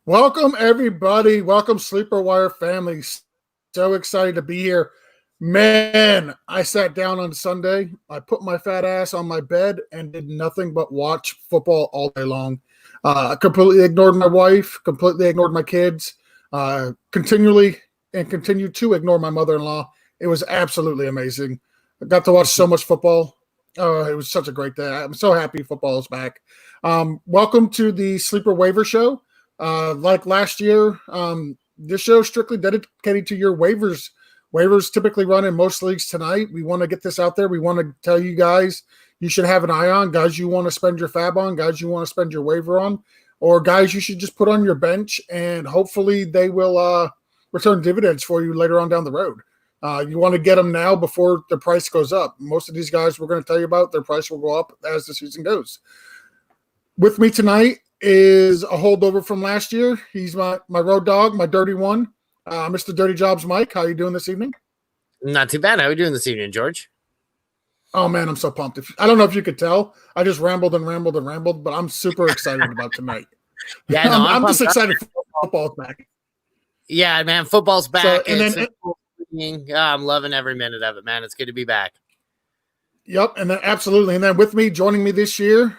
Welcome, everybody. Welcome, SleeperWire family. So excited to be here. Man, I sat down on Sunday. I put my fat ass on my bed and did nothing but watch football all day long. I completely ignored my wife, completely ignored my kids, continually and continue to ignore my mother-in-law. It was absolutely amazing. I got to watch so much football. It was such a great day. I'm so happy football is back. Welcome to the SleeperWaiver show. Like last year, this show is strictly dedicated to your waivers. Waivers typically run in most leagues tonight. We want to get this out there. We want to tell you guys you should have an eye on, guys you want to spend your fab on, guys you want to spend your waiver on, or guys you should just put on your bench, and hopefully they will return dividends for you later on down the road. You want to get them now before the price goes up. Most of these guys we're going to tell you about, their price will go up as the season goes. With me tonight is a holdover from last year. He's my road dog, my dirty one, Mr. Dirty Jobs Mike. How you doing this evening? Not too bad. How are you doing this evening, George? Oh, man, I'm so pumped. I don't know if you could tell. I just rambled, but I'm super excited about tonight. Yeah, no, I'm just excited football's back. Yeah, man, football's back. So, I'm loving every minute of it, man. It's good to be back. Yep, and then absolutely. And then with me, joining me this year,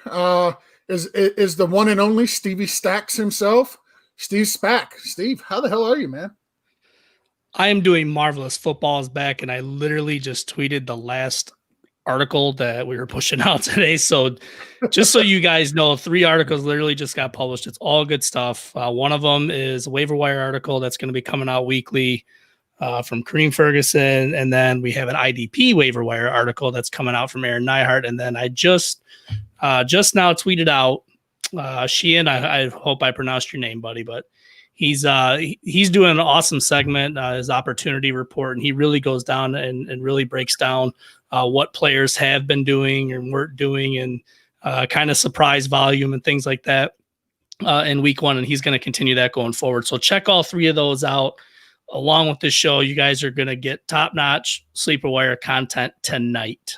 is the one and only Stevie Stacks himself, Steve Spack. Steve, how the hell are you, man? I am doing marvelous. Football is back, and I literally just tweeted the last article that we were pushing out today. So just so you guys know, 3 articles literally just got published. It's all good stuff. One of them is a waiver wire article that's going to be coming out weekly from Kareem Ferguson. And then we have an IDP waiver wire article that's coming out from Aaron Neihart. And then I just now tweeted out Sheehan. I hope I pronounced your name, buddy, but he's doing an awesome segment, his opportunity report, and he really goes down and really breaks down what players have been doing and weren't doing, and kind of surprise volume and things like that in week 1. And he's going to continue that going forward. So check all 3 of those out. Along with this show, you guys are going to get top-notch SleeperWire content tonight.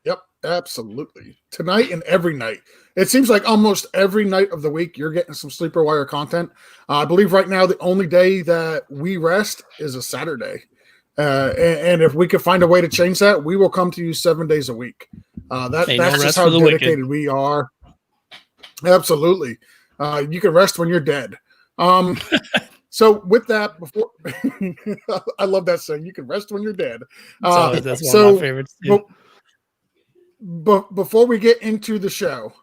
Yep, absolutely. Tonight and every night. It seems like almost every night of the week you're getting some SleeperWire content. I believe right now the only day that we rest is a Saturday. And if we could find a way to change that, we will come to you 7 days a week. That's just how dedicated we are. Absolutely. You can rest when you're dead. So with that, before I love that saying, you can rest when you're dead. That's one of my favorites too. Before we get into the show,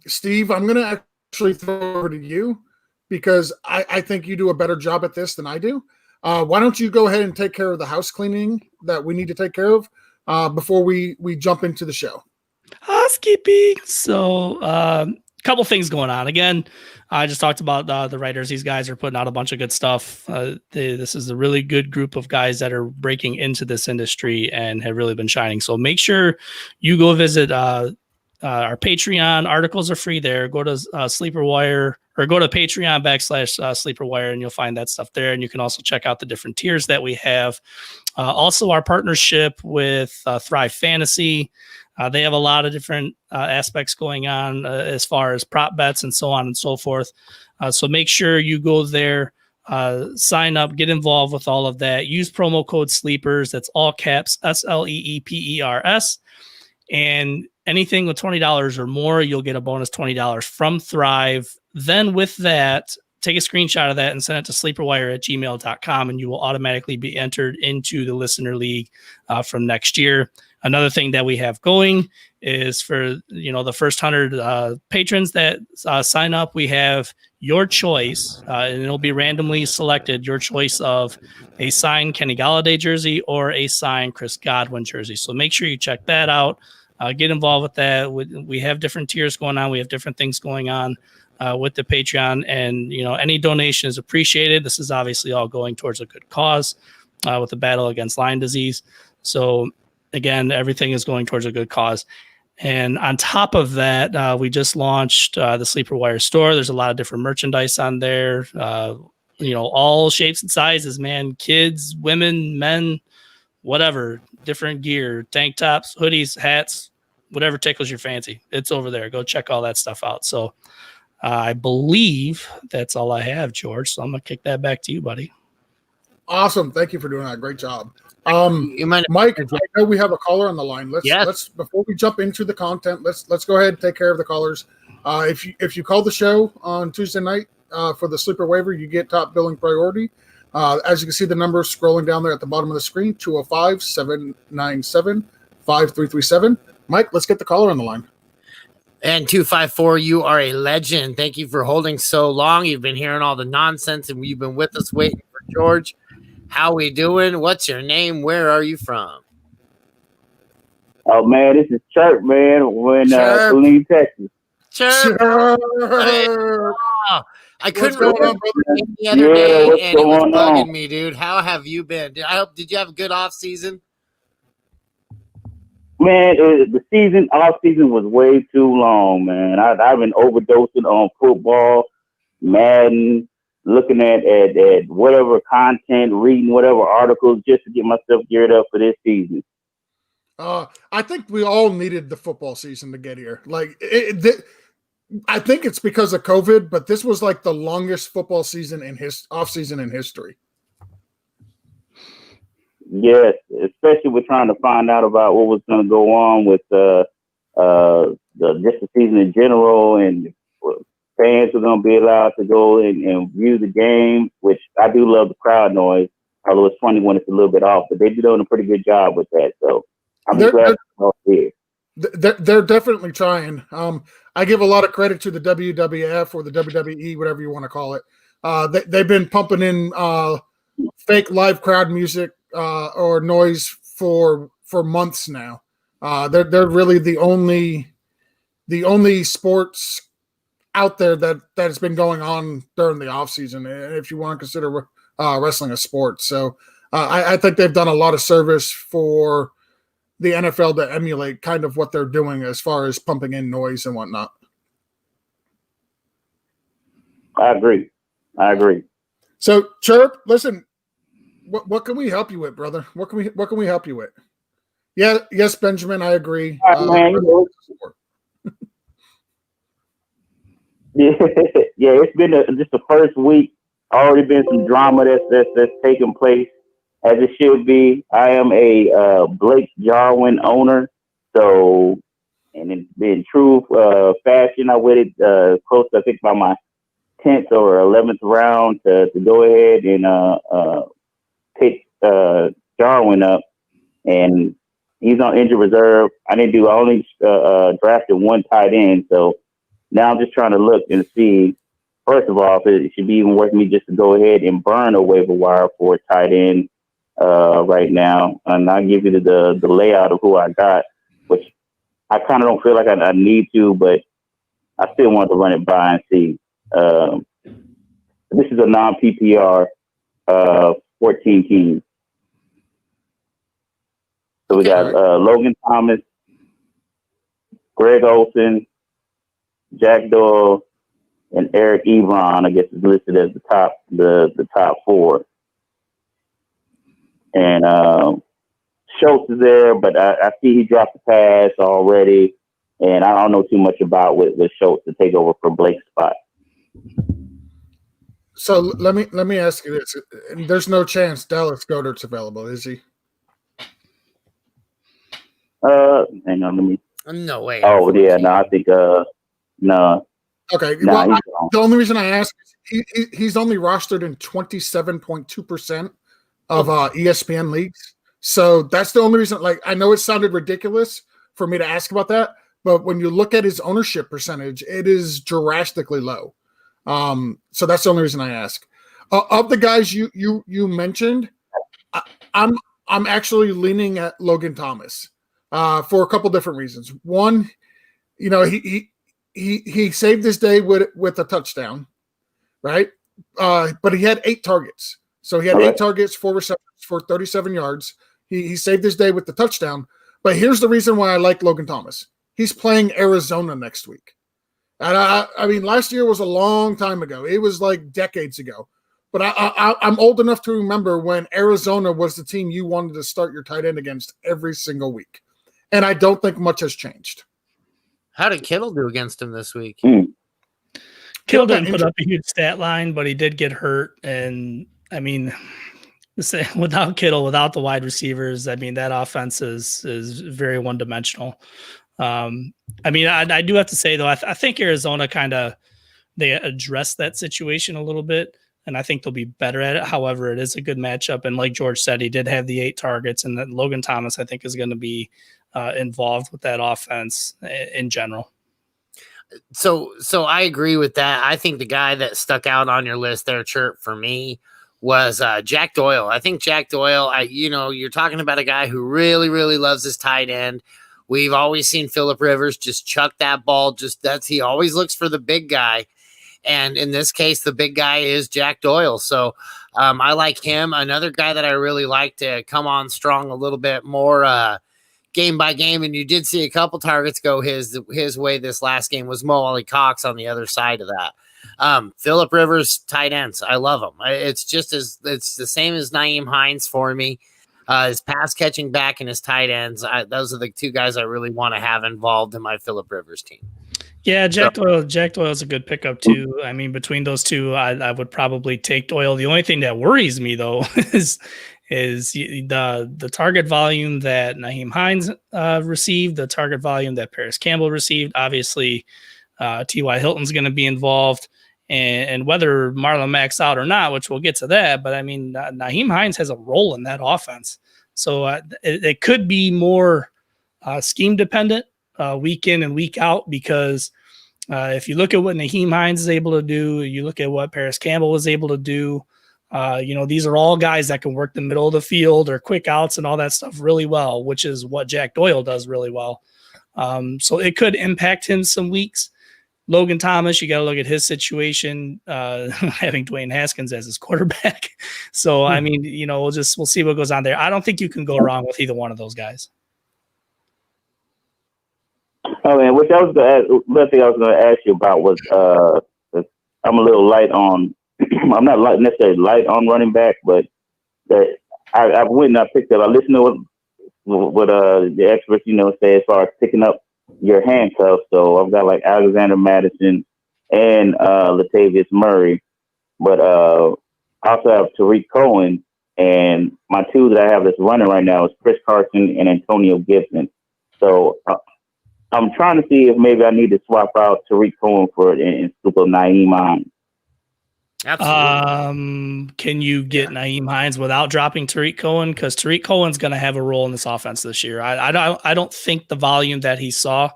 Steve, I'm going to actually throw it over to you because I think you do a better job at this than I do. Why don't you go ahead and take care of the house cleaning that we need to take care of before we jump into the show? Housekeeping. So, couple things going on. Again, I just talked about the writers. These guys are putting out a bunch of good stuff. This is a really good group of guys that are breaking into this industry and have really been shining. So make sure you go visit our Patreon. Articles are free there. Go to SleeperWire or go to Patreon /SleeperWire and you'll find that stuff there. And you can also check out the different tiers that we have. Also, our partnership with Thrive Fantasy. They have a lot of different aspects going on as far as prop bets and so on and so forth. So make sure you go there, sign up, get involved with all of that. Use promo code SLEEPERS. That's all caps, SLEEPERS. And anything with $20 or more, you'll get a bonus $20 from Thrive. Then with that, take a screenshot of that and send it to sleeperwire@gmail.com, and you will automatically be entered into the Listener League from next year. Another thing that we have going is for the first 100 patrons that sign up, we have your choice, and it'll be randomly selected, your choice of a signed Kenny Golladay jersey or a signed Chris Godwin jersey. So make sure you check that out. Get involved with that. We have different tiers going on. We have different things going on with the Patreon, and any donation is appreciated. This is obviously all going towards a good cause with the battle against Lyme disease. So again, everything is going towards a good cause. And on top of that, we just launched the SleeperWire store. There's a lot of different merchandise on there, all shapes and sizes, man, kids, women, men, whatever, different gear, tank tops, hoodies, hats, whatever tickles your fancy. It's over there. Go check all that stuff out. So I believe that's all I have, George. So I'm gonna kick that back to you, buddy. Awesome. Thank you for doing that. Great job. You might Mike, I know we have a caller on the line. Yes. Let's before we jump into the content, let's go ahead and take care of the callers. If you call the show on Tuesday night for the sleeper waiver, you get top billing priority. As you can see, the numbers scrolling down there at the bottom of the screen, 205-797-5337. Mike, let's get the caller on the line. And 254, you are a legend. Thank you for holding so long. You've been hearing all the nonsense, and you've been with us waiting for George. How we doing? What's your name? Where are you from? Oh, man, this is Chirp, man. We're in Saline, Texas. Chirp. Sure. Oh, I couldn't going remember on, brother? the other day, what's and it was going bugging on? me, dude. How have you been? Did you have a good off season? Man, the off season was way too long, man. I've been overdosing on football, Madden, looking at whatever content, reading whatever articles just to get myself geared up for this season. I think we all needed the football season to get here. I think it's because of COVID, but this was like the longest football season in off season in history. Yes, especially with trying to find out about what was going to go on with just the season in general, and fans were going to be allowed to go and view the game, which I do love the crowd noise, although it's funny when it's a little bit off, but they're doing a pretty good job with that. So I'm glad to here. They're definitely trying. I give a lot of credit to the WWF or the WWE, whatever you want to call it. They've been pumping in fake live crowd music or noise for months now. They're really the only sports out there that has been going on during the off season, if you want to consider wrestling a sport. So I think they've done a lot of service for the NFL to emulate kind of what they're doing as far as pumping in noise and whatnot. I agree. So Chirp, listen, what can we help you with, brother? What can we help you with? Yeah, yes, Benjamin, I agree. Man, yeah, it's been just the first week. Already been some drama that's taken place, as it should be. I am a Blake Jarwin owner, so, and in true fashion, I waited close to, I think, by my 10th or 11th round to go ahead and pick Jarwin up, and he's on injured reserve. I only drafted one tight end, so now I'm just trying to look and see, first of all, if it should be even worth me just to go ahead and burn a waiver wire for a tight end right now. And I'll give you the layout of who I got, which I kind of don't feel like I need to, but I still want to run it by and see. This is a non-PPR 14 teams. So we got Logan Thomas, Greg Olsen, Jack Doyle, and Eric Ebron, I guess, is listed as the top four. And Schultz is there, but I see he dropped the pass already, and I don't know too much about with Schultz to take over for Blake's spot. So let me ask you this: there's no chance Dallas Goedert's available, is he? Hang on, let me. No way. Oh yeah, no, I think no. Okay. Nah, well, the only reason I ask is he's only rostered in 27.2% of ESPN leagues. So that's the only reason. Like, I know it sounded ridiculous for me to ask about that, but when you look at his ownership percentage, it is drastically low. So that's the only reason I ask. Of the guys you mentioned, I'm actually leaning at Logan Thomas for a couple different reasons. One, you know, he saved his day with a touchdown, right? But he had 8 targets. So he had 8 targets, 4 receptions for 37 yards. He saved his day with the touchdown. But here's the reason why I like Logan Thomas. He's playing Arizona next week. And I mean, last year was a long time ago. It was like decades ago. But I'm old enough to remember when Arizona was the team you wanted to start your tight end against every single week. And I don't think much has changed. How did Kittle do against him this week? Kittle didn't put up a huge stat line, but he did get hurt. And I mean, without Kittle, without the wide receivers, I mean, that offense is very one dimensional. I mean, I do have to say though, I think Arizona they addressed that situation a little bit, and I think they'll be better at it. However, it is a good matchup, and like George said, he did have the 8 targets, and that Logan Thomas, I think, is going to be involved with that offense in general. So I agree with that. I think the guy that stuck out on your list there, Chirp, for me was Jack Doyle. I think Jack Doyle, you're talking about a guy who really, really loves his tight end. We've always seen Phillip Rivers just chuck that ball. He always looks for the big guy. And in this case, the big guy is Jack Doyle. So I like him. Another guy that I really like to come on strong a little bit more game by game. And you did see a couple targets go his way this last game was Mo Alley-Cox on the other side of that. Phillip Rivers, tight ends. I love him. It's the same as Nyheim Hines for me. His pass catching back and his tight ends. Those are the 2 guys I really want to have involved in my Phillip Rivers team. Yeah, Jack Doyle is a good pickup too. I mean, between those 2, I would probably take Doyle. The only thing that worries me though is the target volume that Nyheim Hines received, the target volume that Paris Campbell received. Obviously, T.Y. Hilton's going to be involved, and whether Marlon Mack's out or not, which we'll get to that. But I mean, Nyheim Hines has a role in that offense, so it could be more scheme dependent. Week in and week out, because if you look at what Nyheim Hines is able to do, you look at what Paris Campbell was able to do, these are all guys that can work the middle of the field or quick outs and all that stuff really well, which is what Jack Doyle does really well. So it could impact him some weeks. Logan Thomas, you got to look at his situation, having Dwayne Haskins as his quarterback. So, I mean, we'll see what goes on there. I don't think you can go wrong with either one of those guys. Oh, man, which one thing I was going to ask you about was I'm a little light on. I'm not necessarily light on running back, but that I went and I picked up. I listened to what the experts say as far as picking up your handcuffs. So I've got like Alexander Madison and Latavius Murray, but I also have Tariq Cohen, and my 2 that I have that's running right now is Chris Carson and Antonio Gibson. So I'm trying to see if maybe I need to swap out Tariq Cohen for it and scoop up Nyheim Hines. Absolutely. Can you get Nyheim Hines without dropping Tariq Cohen? Because Tariq Cohen's going to have a role in this offense this year. I don't think the volume that he saw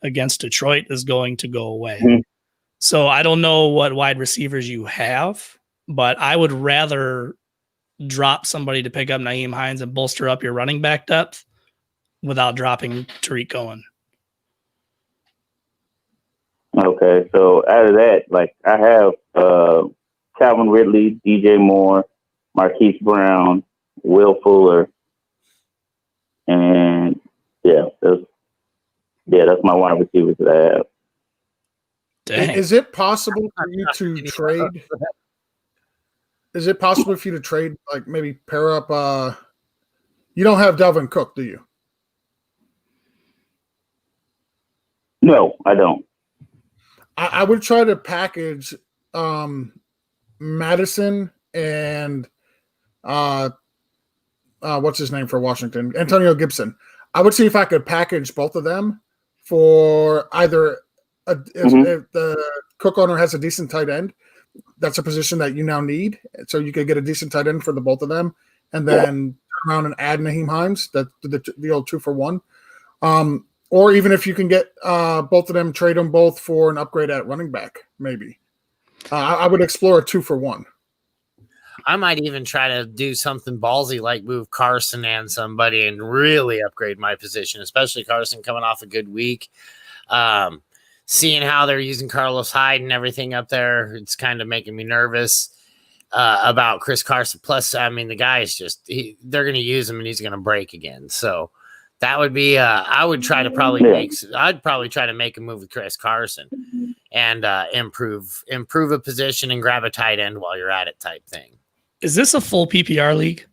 against Detroit is going to go away. Mm-hmm. So I don't know what wide receivers you have, but I would rather drop somebody to pick up Nyheim Hines and bolster up your running back depth without dropping Tariq Cohen. Okay, so out of that, like I have Calvin Ridley, DJ Moore, Marquise Brown, Will Fuller, and that's my wide receivers that I have. Dang. Is it possible for you to trade? Is it possible for you to trade, like maybe pair up? You don't have Dalvin Cook, do you? No, I don't. I would try to package Madison and what's his name for Washington? Antonio Gibson. I would see if I could package both of them for either if the Cook owner has a decent tight end, that's a position that you now need. So you could get a decent tight end for the both of them, and then turn around and add Nyheim Hines, the old 2-for-1. Or even if you can get both of them, trade them both for an upgrade at running back, maybe. I would explore a 2-for-1. I might even try to do something ballsy like move Carson and somebody and really upgrade my position, especially Carson coming off a good week. Seeing how they're using Carlos Hyde and everything up there, it's kind of making me nervous about Chris Carson. Plus, I mean, the guy is they're going to use him and he's going to break again. So that would be, I would try to I'd probably try to make a move with Chris Carson and improve a position and grab a tight end while you're at it type thing. Is this a full PPR league?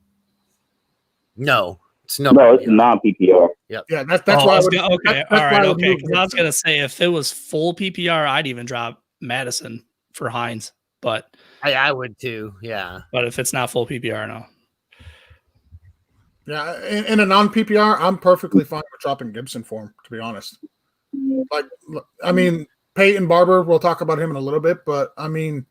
No, it's no, it's non-PPR. Yep. Yeah, that's why I would. Okay, all right, okay. Because I was gonna say if it was full PPR, I'd even drop Madison for Hines, but I would too. Yeah. But if it's not full PPR, no. Yeah, in a non-PPR, I'm perfectly fine with dropping Gibson for him, to be honest. Like, I mean, Peyton Barber, we'll talk about him in a little bit, but I mean,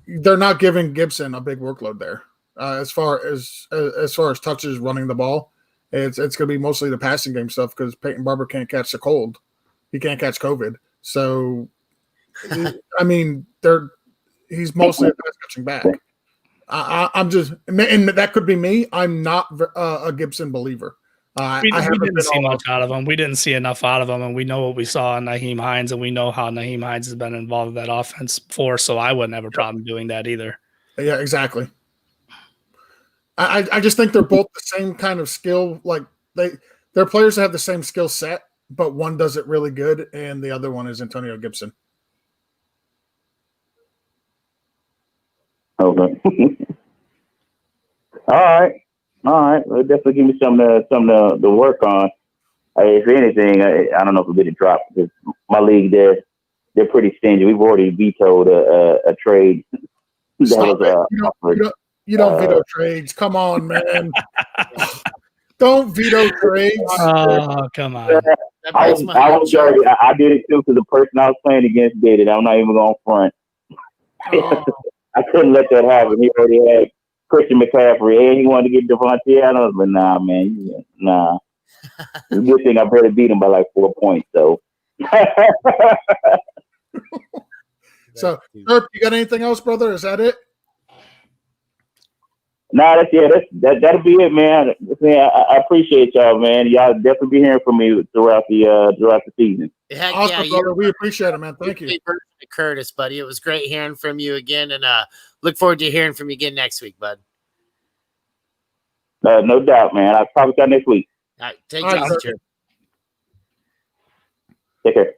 they're not giving Gibson a big workload there. As far as touches running the ball, it's going to be mostly the passing game stuff because Peyton Barber can't catch the cold. He can't catch COVID. So, I mean, he's mostly a pass catching back. I'm just, and that could be me. I'm not a Gibson believer. We didn't see much out of him. We didn't see enough out of him, and we know what we saw in Nyheim Hines, and we know how Nyheim Hines has been involved in that offense before, so I wouldn't have a problem doing that either. Yeah, exactly. I just think they're both the same kind of skill. Like they're players that have the same skill set, but one does it really good, and the other one is Antonio Gibson. Okay. All right. Well, definitely give me something to work on. If anything, I don't know if we're going to drop because my league they're pretty stingy. We've already vetoed a trade. You don't veto trades. Come on, man. Don't veto trades. Oh, come on. I did it too because the person I was playing against did it. I'm not even going to front. Oh. I couldn't let that happen. He already had Christian McCaffrey, and he wanted to get Devontae Adams, but nah, man, nah. It's a good thing I barely beat him by like 4 points, so. So, Herb, you got anything else, brother? Is that it? Nah, that'll be it, man. I appreciate y'all, man. Y'all definitely be hearing from me throughout the season. Heck awesome, yeah, brother. We appreciate it, man. Thank you. Curtis, buddy. It was great hearing from you again, and look forward to hearing from you again next week, bud. No doubt, man. I'll talk to y'all next week. All right, take it easy. Take care.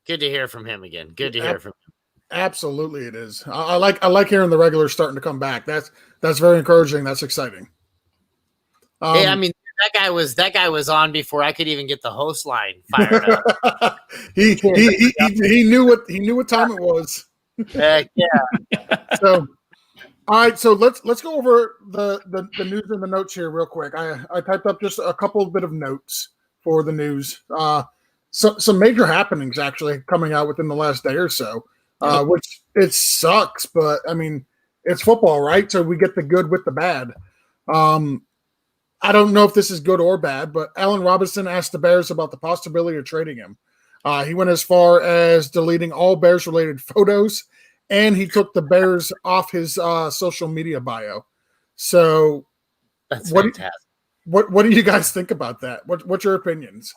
Good to hear from him again. Good to hear from him. Absolutely, it is. I like hearing the regulars starting to come back. That's very encouraging. That's exciting. Hey, I mean, that guy was on before I could even get the host line fired up. he knew what time it was. Yeah. So, all right. So let's go over the news and the notes here real quick. I typed up just a couple of bit of notes for the news. Some major happenings actually coming out within the last day or so. Which it sucks, but I mean, it's football, right? So we get the good with the bad. I don't know if this is good or bad, but Allen Robinson asked the Bears about the possibility of trading him. He went as far as deleting all Bears-related photos, and he took the Bears off his social media bio. So that's fantastic. What do you guys think about that? What's your opinions?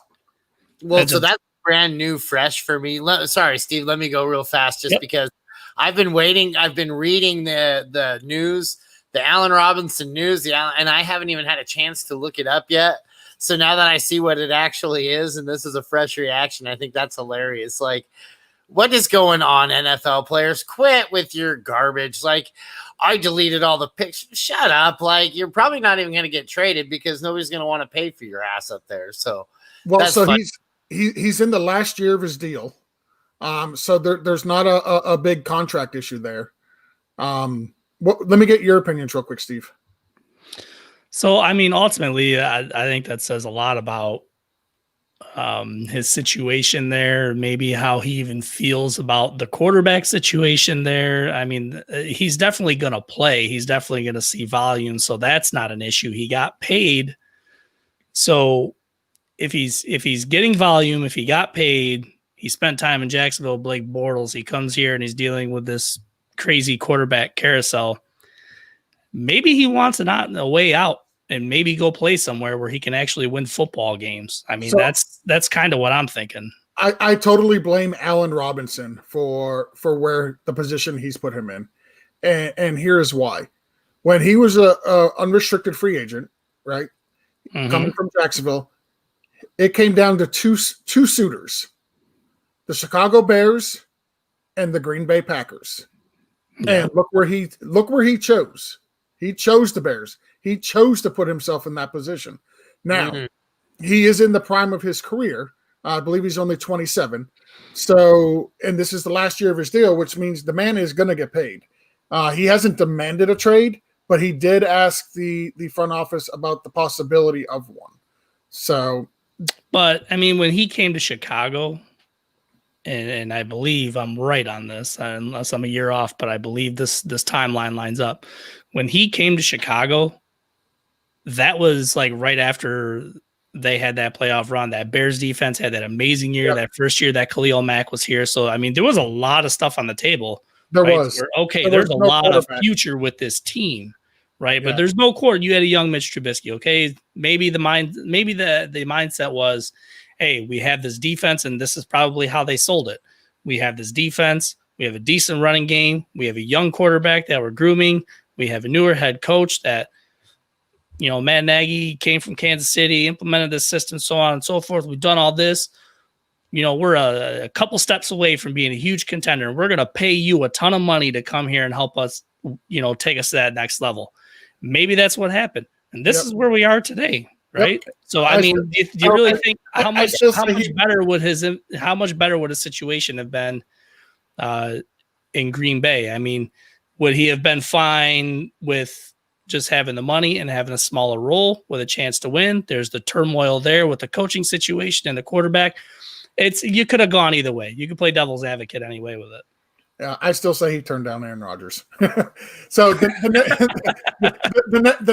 Well, so that's brand new, fresh for me. Sorry, Steve, let me go real fast because I've been waiting. I've been reading the news, the Allen Robinson news, and I haven't even had a chance to look it up yet. So now that I see what it actually is, and this is a fresh reaction, I think that's hilarious. Like, what is going on, NFL players? Quit with your garbage. Like, I deleted all the pictures. Shut up. Like, you're probably not even going to get traded because nobody's going to want to pay for your ass up there. So, he's in the last year of his deal. So there's not a big contract issue there. Let me get your opinions real quick, Steve. So, I mean, ultimately, I think that says a lot about his situation there, maybe how he even feels about the quarterback situation there. I mean, he's definitely going to play. He's definitely going to see volume. So that's not an issue. He got paid. So if he's getting volume, if he got paid, he spent time in Jacksonville, Blake Bortles, he comes here and he's dealing with this crazy quarterback carousel. Maybe he wants a way out and maybe go play somewhere where he can actually win football games. I mean, that's kind of what I'm thinking. I totally blame Allen Robinson for where the position he's put him in. And here's why. When he was a unrestricted free agent, right, coming from Jacksonville, it came down to two suitors, the Chicago Bears and the Green Bay Packers. Yeah. And look where he chose. He chose the Bears. He chose to put himself in that position. Now, he is in the prime of his career. I believe he's only 27. So, and this is the last year of his deal, which means the man is going to get paid. He hasn't demanded a trade, but he did ask the front office about the possibility of one. So, but I mean, when he came to Chicago, and I believe I'm right on this, unless I'm a year off, but I believe this timeline lines up. When he came to Chicago, that was like right after they had that playoff run. That Bears defense had that amazing year. Yep. That first year that Khalil Mack was here. So, I mean, there was a lot of stuff on the table. There was. There's a lot of future with this team, right? Yeah. But there's no core. You had a young Mitch Trubisky, okay? Maybe the mindset was, hey, we have this defense, and this is probably how they sold it. We have this defense. We have a decent running game. We have a young quarterback that we're grooming. We have a newer head coach that, you know, Matt Nagy came from Kansas City, implemented this system, so on and so forth. We've done all this. You know, we're a couple steps away from being a huge contender. We're going to pay you a ton of money to come here and help us, you know, take us to that next level. Maybe that's what happened. And this is where we are today, right? Yep. So, I mean, do you really think how much better would his situation have been in Green Bay? I mean, would he have been fine with just having the money and having a smaller role with a chance to win? There's the turmoil there with the coaching situation and the quarterback. You could have gone either way. You could play devil's advocate anyway with it. Yeah, I still say he turned down Aaron Rodgers. So the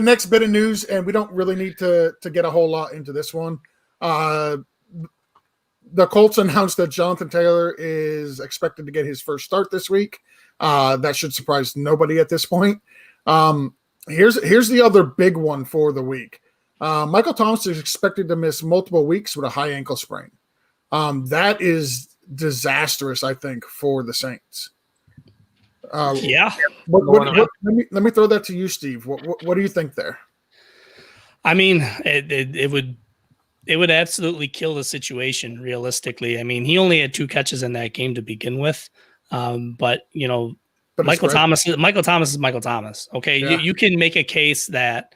next bit of news, and we don't really need to get a whole lot into this one. The Colts announced that Jonathan Taylor is expected to get his first start this week. That should surprise nobody at this point. Here's the other big one for the week. Michael Thomas is expected to miss multiple weeks with a high ankle sprain. That is disastrous, I think, for the Saints. Yeah. Let me throw that to you, Steve. What do you think there? I mean, it would absolutely kill the situation realistically. I mean, he only had 2 catches in that game to begin with. But you know, Michael Thomas is Michael Thomas. Okay. Yeah. You can make a case that,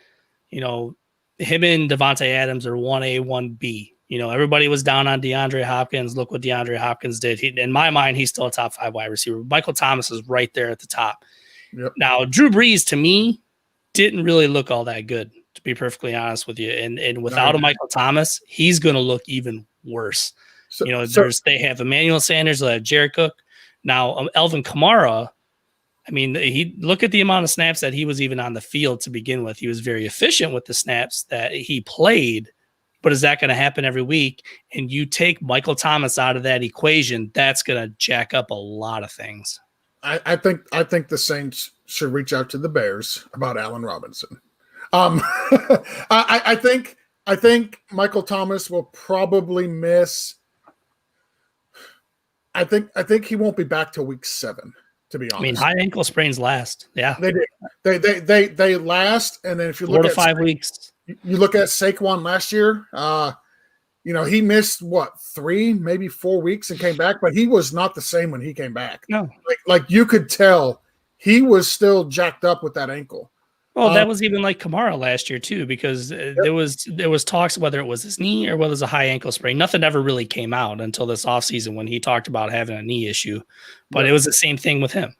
you know, him and Devontae Adams are 1A, 1B. You know, everybody was down on DeAndre Hopkins. Look what DeAndre Hopkins did. In my mind, he's still a top 5 wide receiver. Michael Thomas is right there at the top. Yep. Now, Drew Brees, to me, didn't really look all that good, to be perfectly honest with you. And without a Michael Thomas, he's going to look even worse. So, you know, they have Emmanuel Sanders, they have Jared Cook. Now, Alvin Kamara, I mean, look at the amount of snaps that he was even on the field to begin with. He was very efficient with the snaps that he played. But is that going to happen every week? And you take Michael Thomas out of that equation, that's going to jack up a lot of things. I think the Saints should reach out to the Bears about Allen Robinson. I think Michael Thomas will probably miss. I think he won't be back till week 7. To be honest, I mean, high ankle sprains last. Yeah, they did. They last, and then if you look 4 to 5 weeks. You look at Saquon last year, you know, he missed 3, maybe 4 weeks and came back, but he was not the same when he came back. No, like you could tell he was still jacked up with that ankle. Well, that was even like Kamara last year too, because there was talks whether it was his knee or whether it was a high ankle sprain. Nothing ever really came out until this offseason when he talked about having a knee issue, but it was the same thing with him.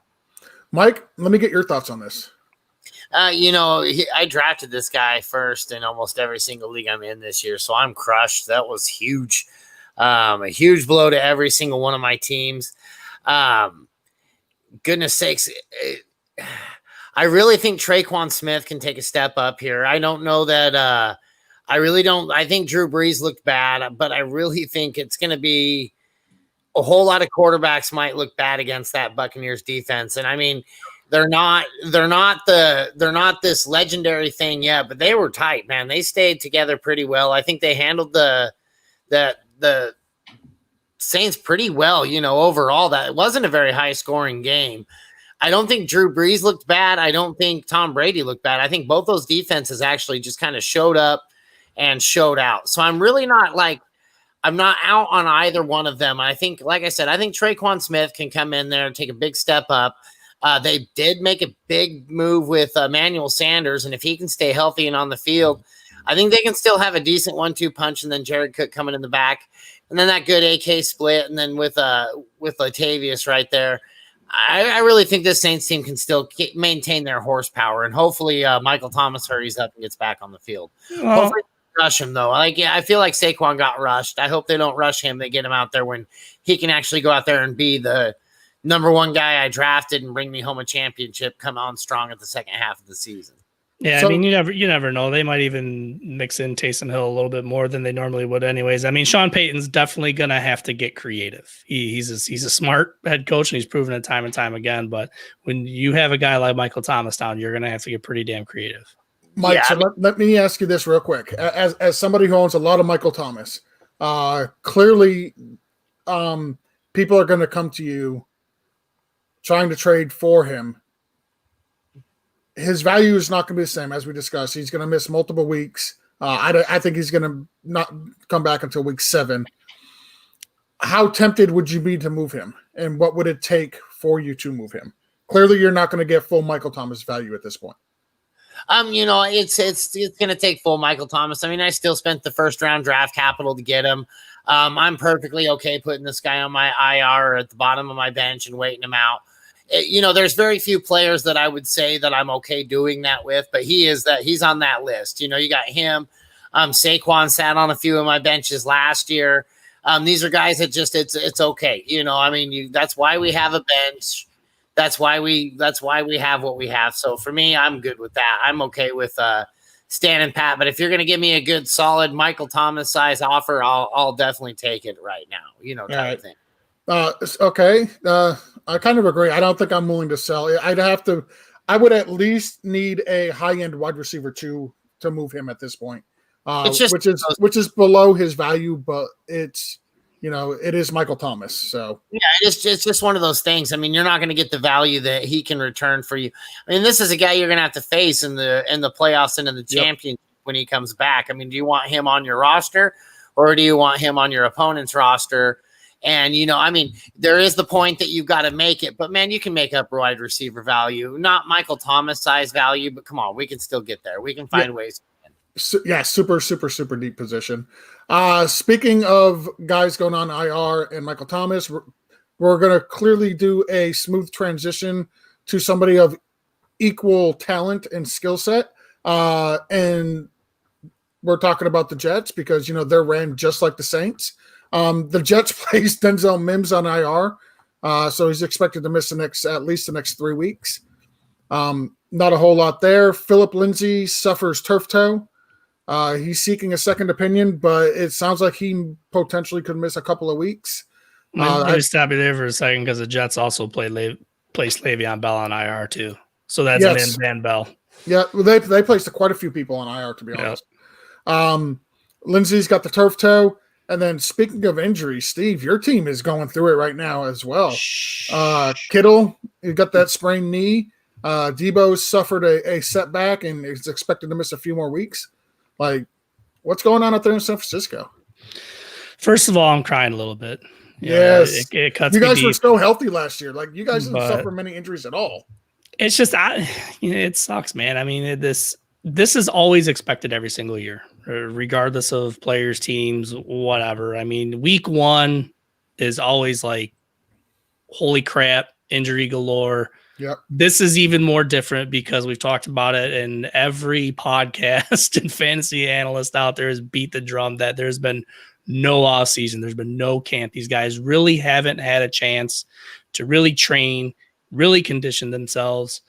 Mike, let me get your thoughts on this. You know, I drafted this guy first in almost every single league I'm in this year, so I'm crushed. That was huge. A huge blow to every single one of my teams. Goodness sakes. I really think Traquan Smith can take a step up here. I don't know that I really don't. I think Drew Brees looked bad, but I really think it's going to be a whole lot of quarterbacks might look bad against that Buccaneers defense. And I mean, they're not this legendary thing yet, but they were tight, man. They stayed together pretty well. I think they handled the Saints pretty well, you know, overall. That it wasn't a very high scoring game. I don't think Drew Brees looked bad. I don't think Tom Brady looked bad. I think both those defenses actually just kind of showed up and showed out. So I'm really not I'm not out on either one of them. I think, like I said, I think Traquan Smith can come in there and take a big step up. They did make a big move with Emmanuel Sanders, and if he can stay healthy and on the field, I think they can still have a decent 1-2 punch, and then Jared Cook coming in the back, and then that good AK split, and then with Latavius right there. I really think this Saints team can still maintain their horsepower, and hopefully Michael Thomas hurries up and gets back on the field. Well, Hopefully rush him though. I feel like Saquon got rushed. I hope they don't rush him. They get him out there when he can actually go out there and be the number one guy I drafted and bring me home a championship. Come on strong at the second half of the season. yeah, So- I mean, you never know. They might even mix in Taysom Hill a little bit more than they normally would, anyways. I mean, Sean Payton's definitely gonna have to get creative. He's a smart head coach, and he's proven it time and time again. But when you have a guy like Michael Thomas down, you're gonna have to get pretty damn creative. Mike, Yeah, so let me ask you this real quick. As somebody who owns a lot of Michael Thomas, clearly people are going to come to you trying to trade for him. His value is not going to be the same, as we discussed. He's going to miss multiple weeks. I think he's going to not come back until week 7. How tempted would you be to move him? And what would it take for you to move him? Clearly, you're not going to get full Michael Thomas value at this point. It's going to take full Michael Thomas. I mean, I still spent the first round draft capital to get him. I'm perfectly okay putting this guy on my IR or at the bottom of my bench and waiting him out. There's very few players that I would say that I'm okay doing that with, but he's on that list. You got him. Saquon sat on a few of my benches last year. These are guys that just, it's okay. That's why we have a bench. That's why we have what we have. So for me, I'm good with that. I'm okay with standing pat. But if you're going to give me a good, solid Michael Thomas size offer, I'll definitely take it right now. Type of thing. Okay. I kind of agree. I don't think I'm willing to sell. I would at least need a high-end wide receiver to move him at this point. Which is below his value, but it's it is Michael Thomas. So yeah, it's just one of those things. I mean, you're not going to get the value that he can return for you. I mean, this is a guy you're going to have to face in the playoffs and in the championship when he comes back. I mean, do you want him on your roster or do you want him on your opponent's roster? And, there is the point that you've got to make it. But, man, you can make up wide receiver value. Not Michael Thomas size value, but come on, we can still get there. We can find ways. Yeah, super, super, super deep position. Speaking of guys going on IR and Michael Thomas, we're going to clearly do a smooth transition to somebody of equal talent and skill set. And we're talking about the Jets because, they're ran just like the Saints. The Jets placed Denzel Mims on IR, so he's expected to miss at least the next 3 weeks. Not a whole lot there. Philip Lindsay suffers turf toe. He's seeking a second opinion, but it sounds like he potentially could miss a couple of weeks. Let me stop you there for a second because the Jets also placed Le'Veon Bell on IR too. So that's an Van Bell. Yeah, well, they placed quite a few people on IR, to be honest. Lindsay's got the turf toe. And then speaking of injuries, Steve, your team is going through it right now as well. Kittle, you got that sprained knee. Debo suffered a setback and is expected to miss a few more weeks. Like, what's going on out there in San Francisco? First of all, I'm crying a little bit. Yes. It cuts you me guys deep. were so healthy last year. Like, you guys didn't suffer many injuries at all. It's just, it sucks, man. I mean, this is always expected every single year, regardless of players, teams, whatever. I mean, week 1 is always like, holy crap, injury galore. Yep. This is even more different because we've talked about it, and every podcast and fantasy analyst out there has beat the drum that there's been no off season. There's been no camp. These guys really haven't had a chance to really train, really condition themselves,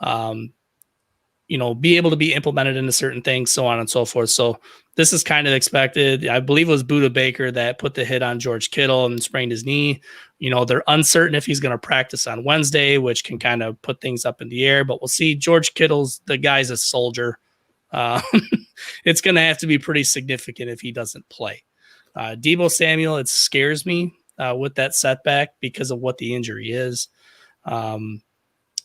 be able to be implemented into certain things, so on and so forth. So this is kind of expected. I believe it was Budda Baker that put the hit on George Kittle and sprained his knee. They're uncertain if he's going to practice on Wednesday, which can kind of put things up in the air, but we'll see. George Kittle's the guy's a soldier. It's going to have to be pretty significant if he doesn't play. Debo Samuel, it scares me with that setback because of what the injury is.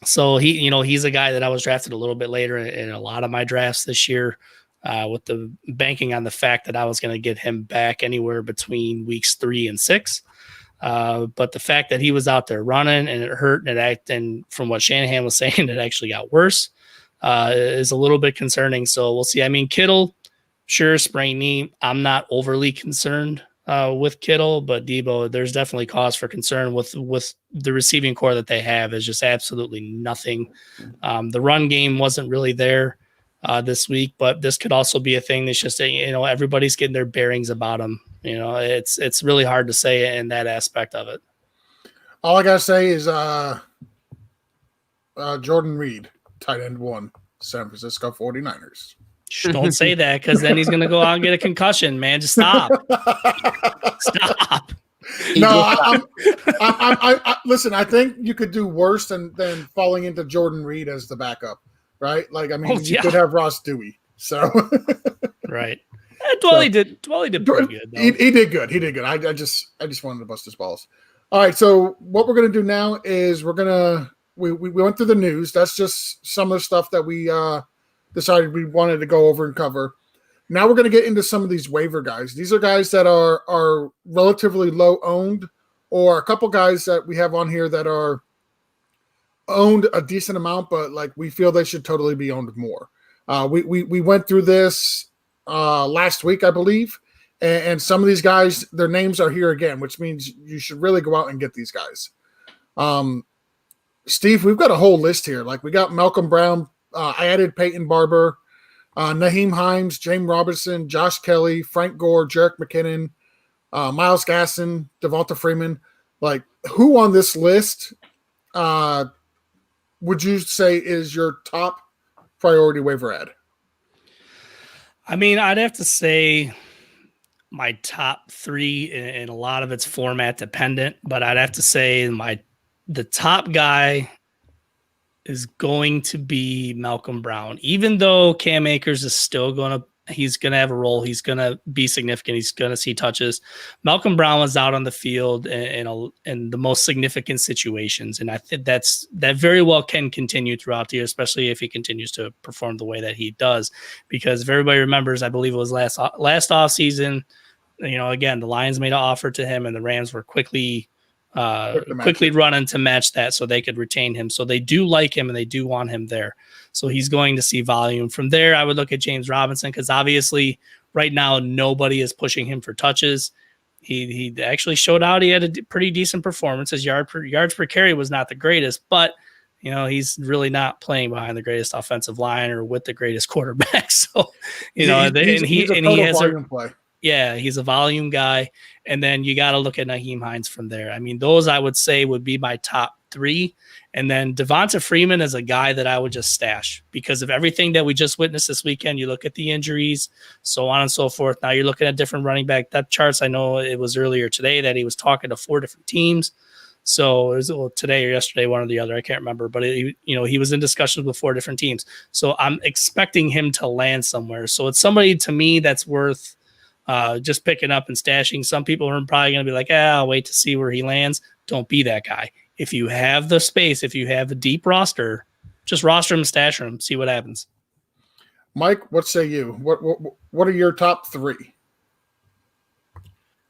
So he's a guy that I was drafted a little bit later in a lot of my drafts this year, with the banking on the fact that I was going to get him back anywhere between weeks 3 and 6. But the fact that he was out there running and it hurt and from what Shanahan was saying, it actually got worse, is a little bit concerning. So we'll see. I mean, Kittle, Sure, sprained knee. I'm not overly concerned with Kittle, but Debo, there's definitely cause for concern with the receiving core that they have is just absolutely nothing. The run game wasn't really there this week, but this could also be a thing that's just, everybody's getting their bearings about them. It's really hard to say in that aspect of it. All I got to say is Jordan Reed, tight end 1, San Francisco 49ers. Don't say that, because then he's going to go out and get a concussion, man. Just stop. Stop. No, I listen, I think you could do worse than falling into Jordan Reed as the backup, right? Like, I mean, you could have Ross Dewey. So right. Dwelly did pretty good, though. He did good. He did good. I just wanted to bust his balls. All right, so what we're gonna do now is we went through the news. That's just some of the stuff that we decided we wanted to go over and cover. Now we're going to get into some of these waiver guys. These are guys that are relatively low owned, or a couple guys that we have on here that are owned a decent amount, but like we feel they should totally be owned more. We went through this last week, I believe, and some of these guys, their names are here again, which means you should really go out and get these guys. Steve, we've got a whole list here. Like we got Malcolm Brown. I added Peyton Barber, Naheem Hines, James Robinson, Josh Kelly, Frank Gore, Jerick McKinnon, Myles Gaskin, Devonta Freeman. Like, who on this list would you say is your top priority waiver ad? I mean, I'd have to say my top 3, and a lot of it's format dependent, but I'd have to say the top guy is going to be Malcolm Brown. Even though Cam Akers is still he's going to have a role. He's going to be significant. He's going to see touches. Malcolm Brown was out on the field in the most significant situations. And I think that very well can continue throughout the year, especially if he continues to perform the way that he does. Because if everybody remembers, I believe it was last offseason, again, the Lions made an offer to him and the Rams were quickly running to match that so they could retain him. So they do like him and they do want him there. So he's going to see volume. From there, I would look at James Robinson because obviously right now nobody is pushing him for touches. He actually showed out. He had a pretty decent performance. His yards per carry was not the greatest, but he's really not playing behind the greatest offensive line or with the greatest quarterback. So he has a play. Yeah, he's a volume guy. And then you got to look at Naheem Hines from there. I mean, those I would say would be my top 3. And then Devonta Freeman is a guy that I would just stash because of everything that we just witnessed this weekend. You look at the injuries, so on and so forth. Now you're looking at different running back depth charts. I know it was earlier today that he was talking to 4 different teams. So it was today or yesterday, one or the other. I can't remember. But, he was in discussions with 4 different teams. So I'm expecting him to land somewhere. So it's somebody to me that's worth just picking up and stashing. Some people are probably going to be like, I'll wait to see where he lands. Don't be that guy. If you have the space, if you have a deep roster, just roster him, stash him, see what happens. Mike, what say you? What are your top 3?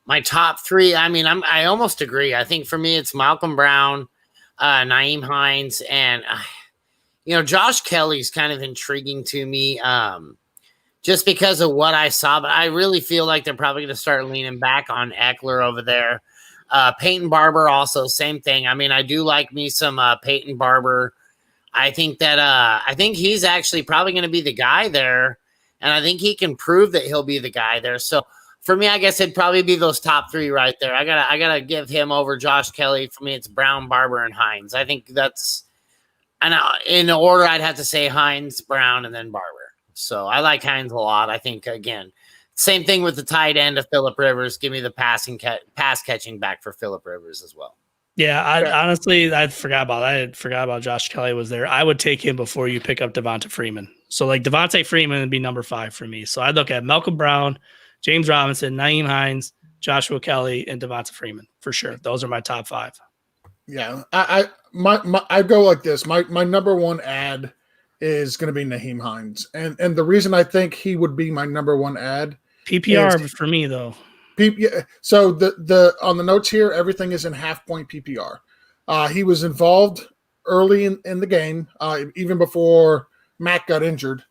My top 3, I mean, I almost agree. I think for me, it's Malcolm Brown, Naeem Hines, and Josh Kelly's kind of intriguing to me. Just because of what I saw, but I really feel like they're probably going to start leaning back on Eckler over there. Peyton Barber also, same thing. I mean, I do like me some Peyton Barber. I think he's actually probably going to be the guy there, and I think he can prove that he'll be the guy there. So for me, I guess it'd probably be those top 3 right there. I gotta give him over Josh Kelly. For me, it's Brown, Barber, and Hines. I think that's, and in order, I'd have to say Hines, Brown, and then Barber. So I like Hines a lot. I think, again, same thing with the tight end of Phillip Rivers. Give me the pass catching back for Phillip Rivers as well. Yeah, honestly, I forgot about Josh Kelly was there. I would take him before you pick up Devonta Freeman. So like Devonta Freeman would be number 5 for me. So I'd look at Malcolm Brown, James Robinson, Naeem Hines, Joshua Kelly, and Devonta Freeman for sure. Those are my top 5. Yeah, I go like this. My number 1 ad is going to be Naheem Hines. And the reason I think he would be my number 1 ad PPR for me though. So the on the notes here, everything is in half point PPR. He was involved early in the game, even before Matt got injured.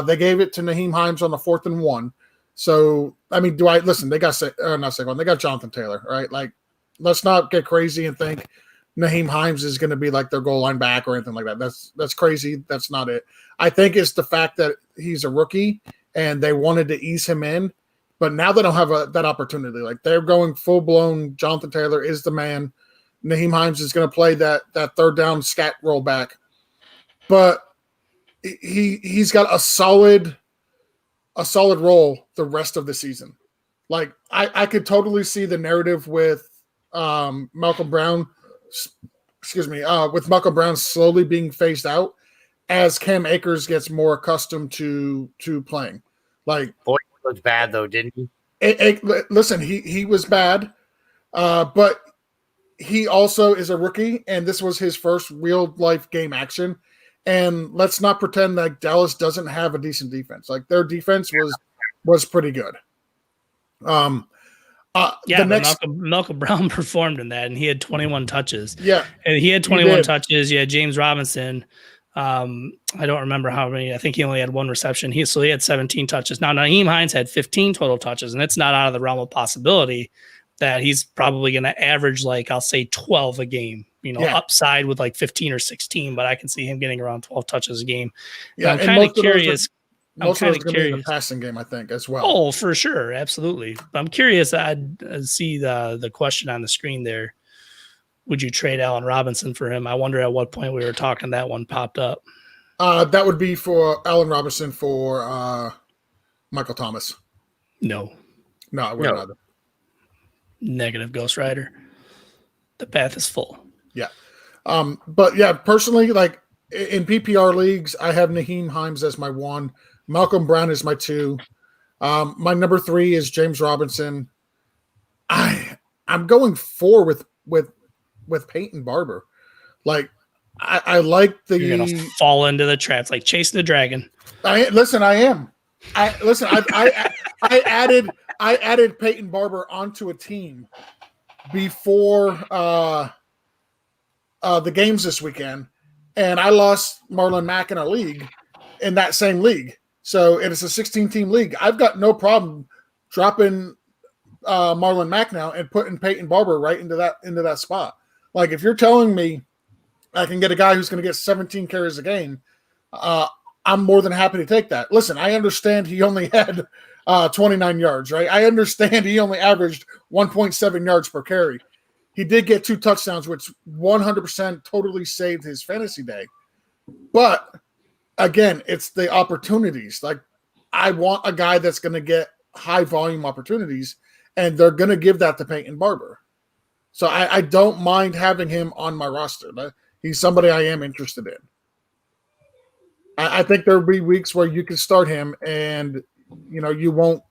They gave it to Naheem Hines on the 4th and 1. So, I mean, do I listen? They got not Saquon. They got Jonathan Taylor, right? Like, let's not get crazy and think Naheem Hines is going to be like their goal line back or anything like that. That's crazy. That's not it. I think it's the fact that he's a rookie and they wanted to ease him in, but now they don't have that opportunity. Like, they're going full blown. Jonathan Taylor is the man. Naheem Hines is going to play that third down scat roll back, but he's got a solid role the rest of the season. Like, I could totally see the narrative with Malcolm Brown, with Malcolm Brown slowly being phased out as Cam Akers gets more accustomed to playing. Like, boy, he looked bad though, didn't he? Listen, he was bad, but he also is a rookie, and this was his first real life game action. And let's not pretend like Dallas doesn't have a decent defense. Like, their defense was pretty good. Malcolm Brown performed in that, and he had 21 touches. Yeah, and he had 21 touches. Yeah, James Robinson. I don't remember how many. I think he only had one reception. He had 17 touches. Now Naheem Hines had 15 total touches, and it's not out of the realm of possibility that he's probably going to average, like, I'll say 12 a game. Upside with like 15 or 16, but I can see him getting around 12 touches a game. Yeah, I'm kind of curious. Most of those going to be in the passing game, I think, as well. Oh, for sure. Absolutely. I'm curious. I'd see the question on the screen there. Would you trade Allen Robinson for him? I wonder at what point we were talking that one popped up. That would be for Allen Robinson for Michael Thomas. No, I wouldn't either. Negative, Ghost Rider. The path is full. Yeah. But yeah, personally, like, in PPR leagues, I have Naheem Hines as my 1. Malcolm Brown is my 2. My number 3 is James Robinson. I'm going 4 with Peyton Barber. Like, I like You're gonna fall into the traps like chasing the dragon. I am. I added Peyton Barber onto a team before the games this weekend, and I lost Marlon Mack in a league, in that same league. So it's a 16-team league. I've got no problem dropping Marlon Mack now and putting Peyton Barber right into that spot. Like, if you're telling me I can get a guy who's going to get 17 carries a game, I'm more than happy to take that. Listen, I understand he only had 29 yards, right? I understand he only averaged 1.7 yards per carry. He did get 2 touchdowns, which 100% totally saved his fantasy day. But again, it's the opportunities. Like, I want a guy that's going to get high volume opportunities, and they're going to give that to Peyton Barber. So I don't mind having him on my roster. But he's somebody I am interested in. I think there'll be weeks where you can start him, and you won't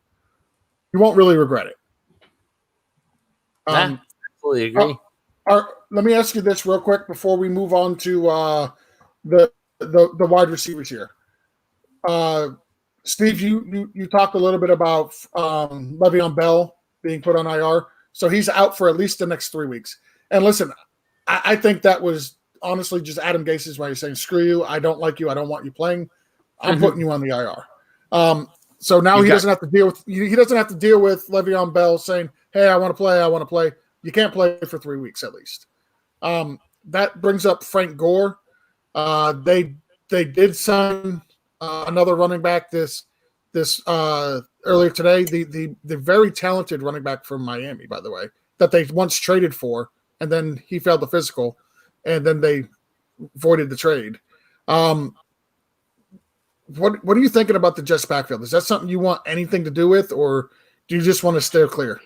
really regret it. Absolutely agree. Let me ask you this real quick before we move on to the wide receivers here. Steve, you talked a little bit about Le'Veon Bell being put on IR, so he's out for at least the next 3 weeks. And listen, I think that was honestly just Adam Gase's way of saying, "Screw you! I don't like you. I don't want you playing. I'm putting you on the IR." So now he doesn't have to deal with Le'Veon Bell saying, "Hey, I want to play. I want to play." You can't play for 3 weeks at least. That brings up Frank Gore. They did sign another running back this earlier today. The very talented running back from Miami, by the way, that they once traded for, and then he failed the physical, and then they voided the trade. What are you thinking about the Jets backfield? Is that something you want anything to do with, or do you just want to steer clear?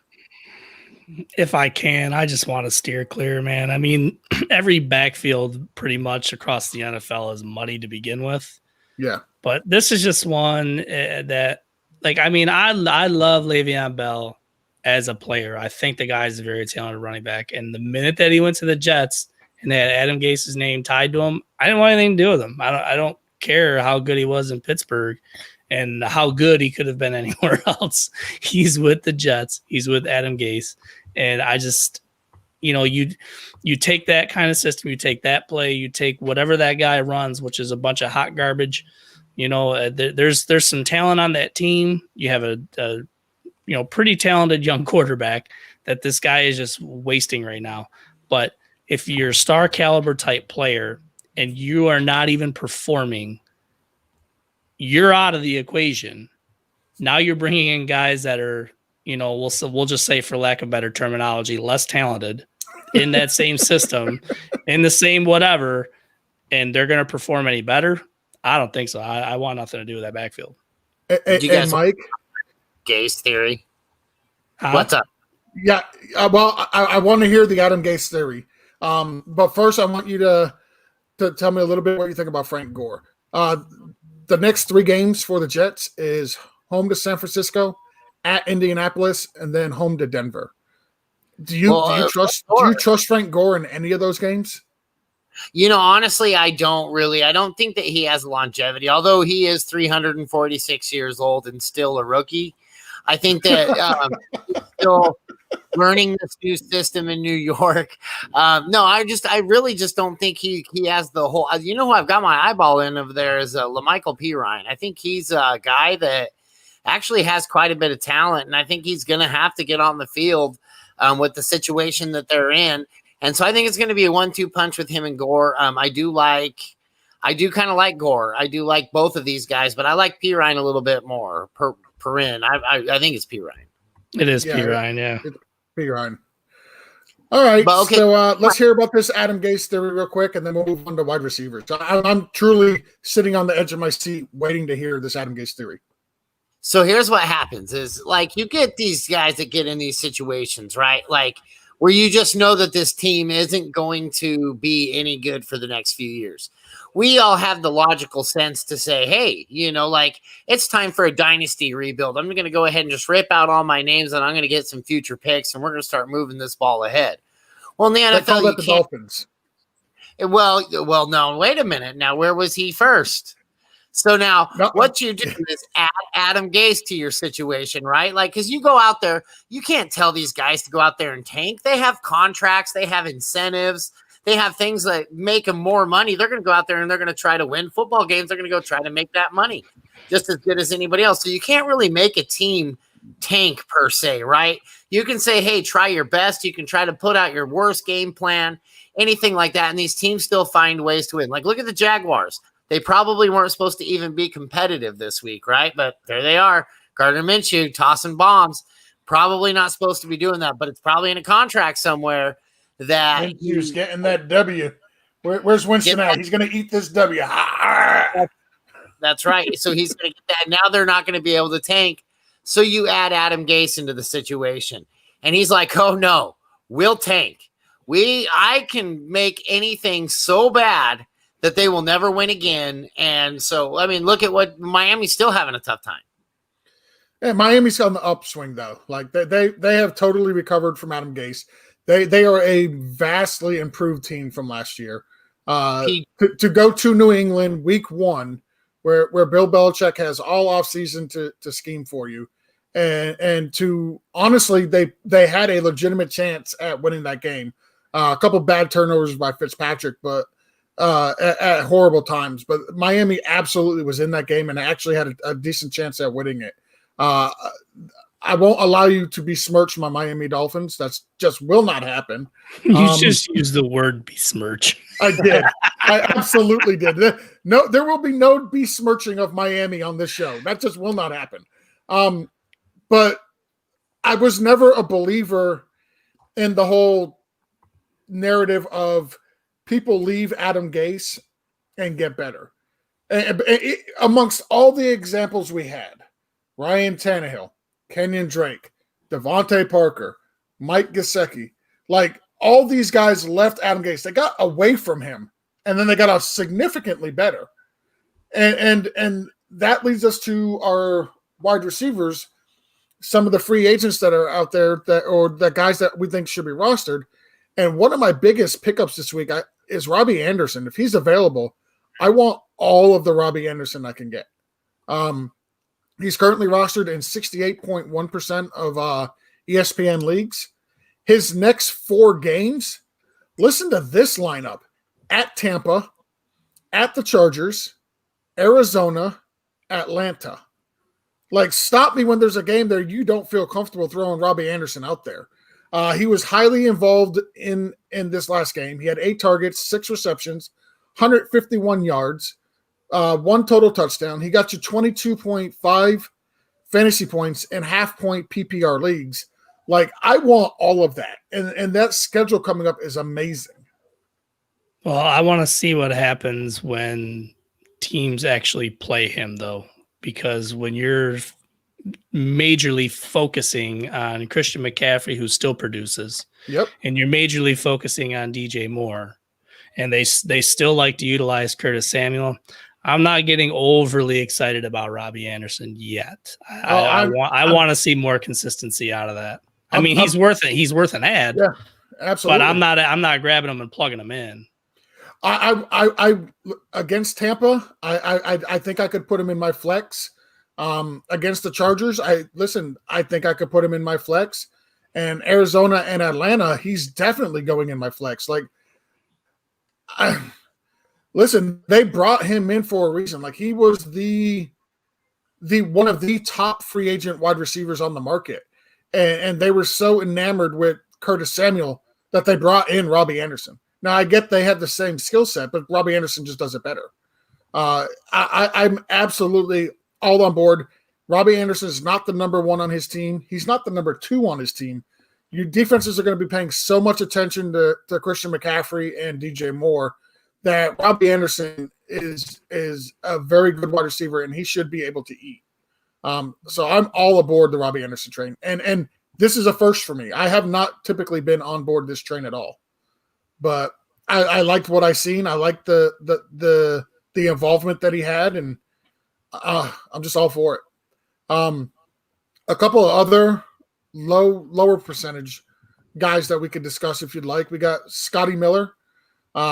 If I can, I just want to steer clear, man. I mean, every backfield pretty much across the NFL is muddy to begin with. Yeah. But this is just one that, like, I mean, I love Le'Veon Bell as a player. I think the guy's a very talented running back. And the minute that he went to the Jets and they had Adam Gase's name tied to him, I didn't want anything to do with him. I don't care how good he was in Pittsburgh and how good he could have been anywhere else. He's with the Jets. He's with Adam Gase. And I just, you take that kind of system, you take that play, you take whatever that guy runs, which is a bunch of hot garbage, There's some talent on that team. You have a pretty talented young quarterback that this guy is just wasting right now. But if you're a star caliber type player and you are not even performing, you're out of the equation. Now you're bringing in guys that are, we'll just say, for lack of better terminology, less talented in that same system, in the same whatever, and they're going to perform any better. I don't think so. I want nothing to do with that backfield. You guys, Mike, Gase theory. Huh? What's up? Yeah, well, I want to hear the Adam Gase theory. But first, I want you to tell me a little bit what you think about Frank Gore. The next 3 games for the Jets is home to San Francisco, at Indianapolis, and then home to Denver. Do you trust Frank Gore in any of those games? Honestly, I don't really. I don't think that he has longevity, although he is 346 years old and still a rookie. I think that he's still learning this new system in New York. No, I really just don't think he has the whole. Who I've got my eyeball in over there is LaMichael Pirine. I think he's a guy that actually has quite a bit of talent, and I think he's going to have to get on the field with the situation that they're in. And so I think it's going to be a 1-2 punch with him and Gore. I do kind of like Gore. I do like both of these guys, but I like Pirine a little bit more. Perrin. I think it's Pirine. It is Pirine, yeah. Pirine. All right, but okay. So let's hear about this Adam Gase theory real quick, and then we'll move on to wide receivers. I'm truly sitting on the edge of my seat waiting to hear this Adam Gase theory. So here's what happens is, like, you get these guys that get in these situations, right? Like, where you just know that this team isn't going to be any good for the next few years. We all have the logical sense to say, hey, it's time for a dynasty rebuild. I'm going to go ahead and just rip out all my names, and I'm going to get some future picks, and we're going to start moving this ball ahead. Well, in the NFL, you can't. Dolphins. Well, no, wait a minute. Now, where was he first? So now what you do is add Adam Gase to your situation, right? Like, because you go out there, you can't tell these guys to go out there and tank. They have contracts. They have incentives. They have things that make them more money. They're going to go out there and they're going to try to win football games. They're going to go try to make that money just as good as anybody else. So you can't really make a team tank per se, right? You can say, hey, try your best. You can try to put out your worst game plan, anything like that. And these teams still find ways to win. Like, look at the Jaguars. They probably weren't supposed to even be competitive this week, right? But there they are. Gardner Minshew tossing bombs. Probably not supposed to be doing that, but it's probably in a contract somewhere that Minshew's getting that W. Where's Winston at? He's going to eat this W. That's right. So he's going to get that. Now they're not going to be able to tank. So you add Adam Gase into the situation. And he's like, oh, no, we'll tank. I can make anything so bad that they will never win again. And so, I mean, look at what Miami's still having a tough time. Yeah, Miami's on the upswing, though. Like, they have totally recovered from Adam Gase. They are a vastly improved team from last year. To go to New England week 1, where Bill Belichick has all offseason to scheme for you, and to honestly, they had a legitimate chance at winning that game. A couple bad turnovers by Fitzpatrick, but at horrible times. But Miami absolutely was in that game and actually had a decent chance at winning it. I won't allow you to besmirch my Miami Dolphins. That's just will not happen. You just used the word besmirch. I did. I absolutely did. No, there will be no besmirching of Miami on this show. That just will not happen. But I was never a believer in the whole narrative of people leave Adam Gase and get better. And amongst all the examples we had, Ryan Tannehill, Kenyon Drake, Devontae Parker, Mike Gesicki, like all these guys left Adam Gase. They got away from him, and then they got significantly better. And that leads us to our wide receivers, some of the free agents that are out there or the guys that we think should be rostered. And one of my biggest pickups this week is Robbie Anderson. If he's available, I want all of the Robbie Anderson I can get. He's currently rostered in 68.1% of ESPN leagues. His next 4 games, listen to this lineup: at Tampa, at the Chargers, Arizona, Atlanta. Like, stop me when there's a game there you don't feel comfortable throwing Robbie Anderson out there. He was highly involved in this last game. He had 8 targets, 6 receptions, 151 yards, 1 total touchdown. He got you 22.5 fantasy points in half-point PPR leagues. Like, I want all of that. And that schedule coming up is amazing. Well, I want to see what happens when teams actually play him, though, because when you're majorly focusing on Christian McCaffrey, who still produces, and you're majorly focusing on DJ Moore, and they still like to utilize Curtis Samuel, I'm not getting overly excited about Robbie Anderson yet. I want to see more consistency out of that. I mean, he's worth it. He's worth an ad. Yeah, absolutely. But I'm not grabbing him and plugging him in. I against Tampa, I think I could put him in my flex. Against the Chargers, I think I could put him in my flex. And Arizona and Atlanta, he's definitely going in my flex. Like, they brought him in for a reason. Like, he was the one of the top free agent wide receivers on the market. And they were so enamored with Curtis Samuel that they brought in Robbie Anderson. Now, I get they have the same skill set, but Robbie Anderson just does it better. I'm absolutely all on board. Robbie Anderson is not the number 1 on his team. He's not the number 2 on his team. Your defenses are going to be paying so much attention to Christian McCaffrey and DJ Moore that Robbie Anderson is a very good wide receiver, and he should be able to eat. So I'm all aboard the Robbie Anderson train. And this is a first for me. I have not typically been on board this train at all. But I liked what I seen. I liked the involvement that he had, and I'm just all for it. A couple of other lower percentage guys that we could discuss if you'd like. We got Scotty Miller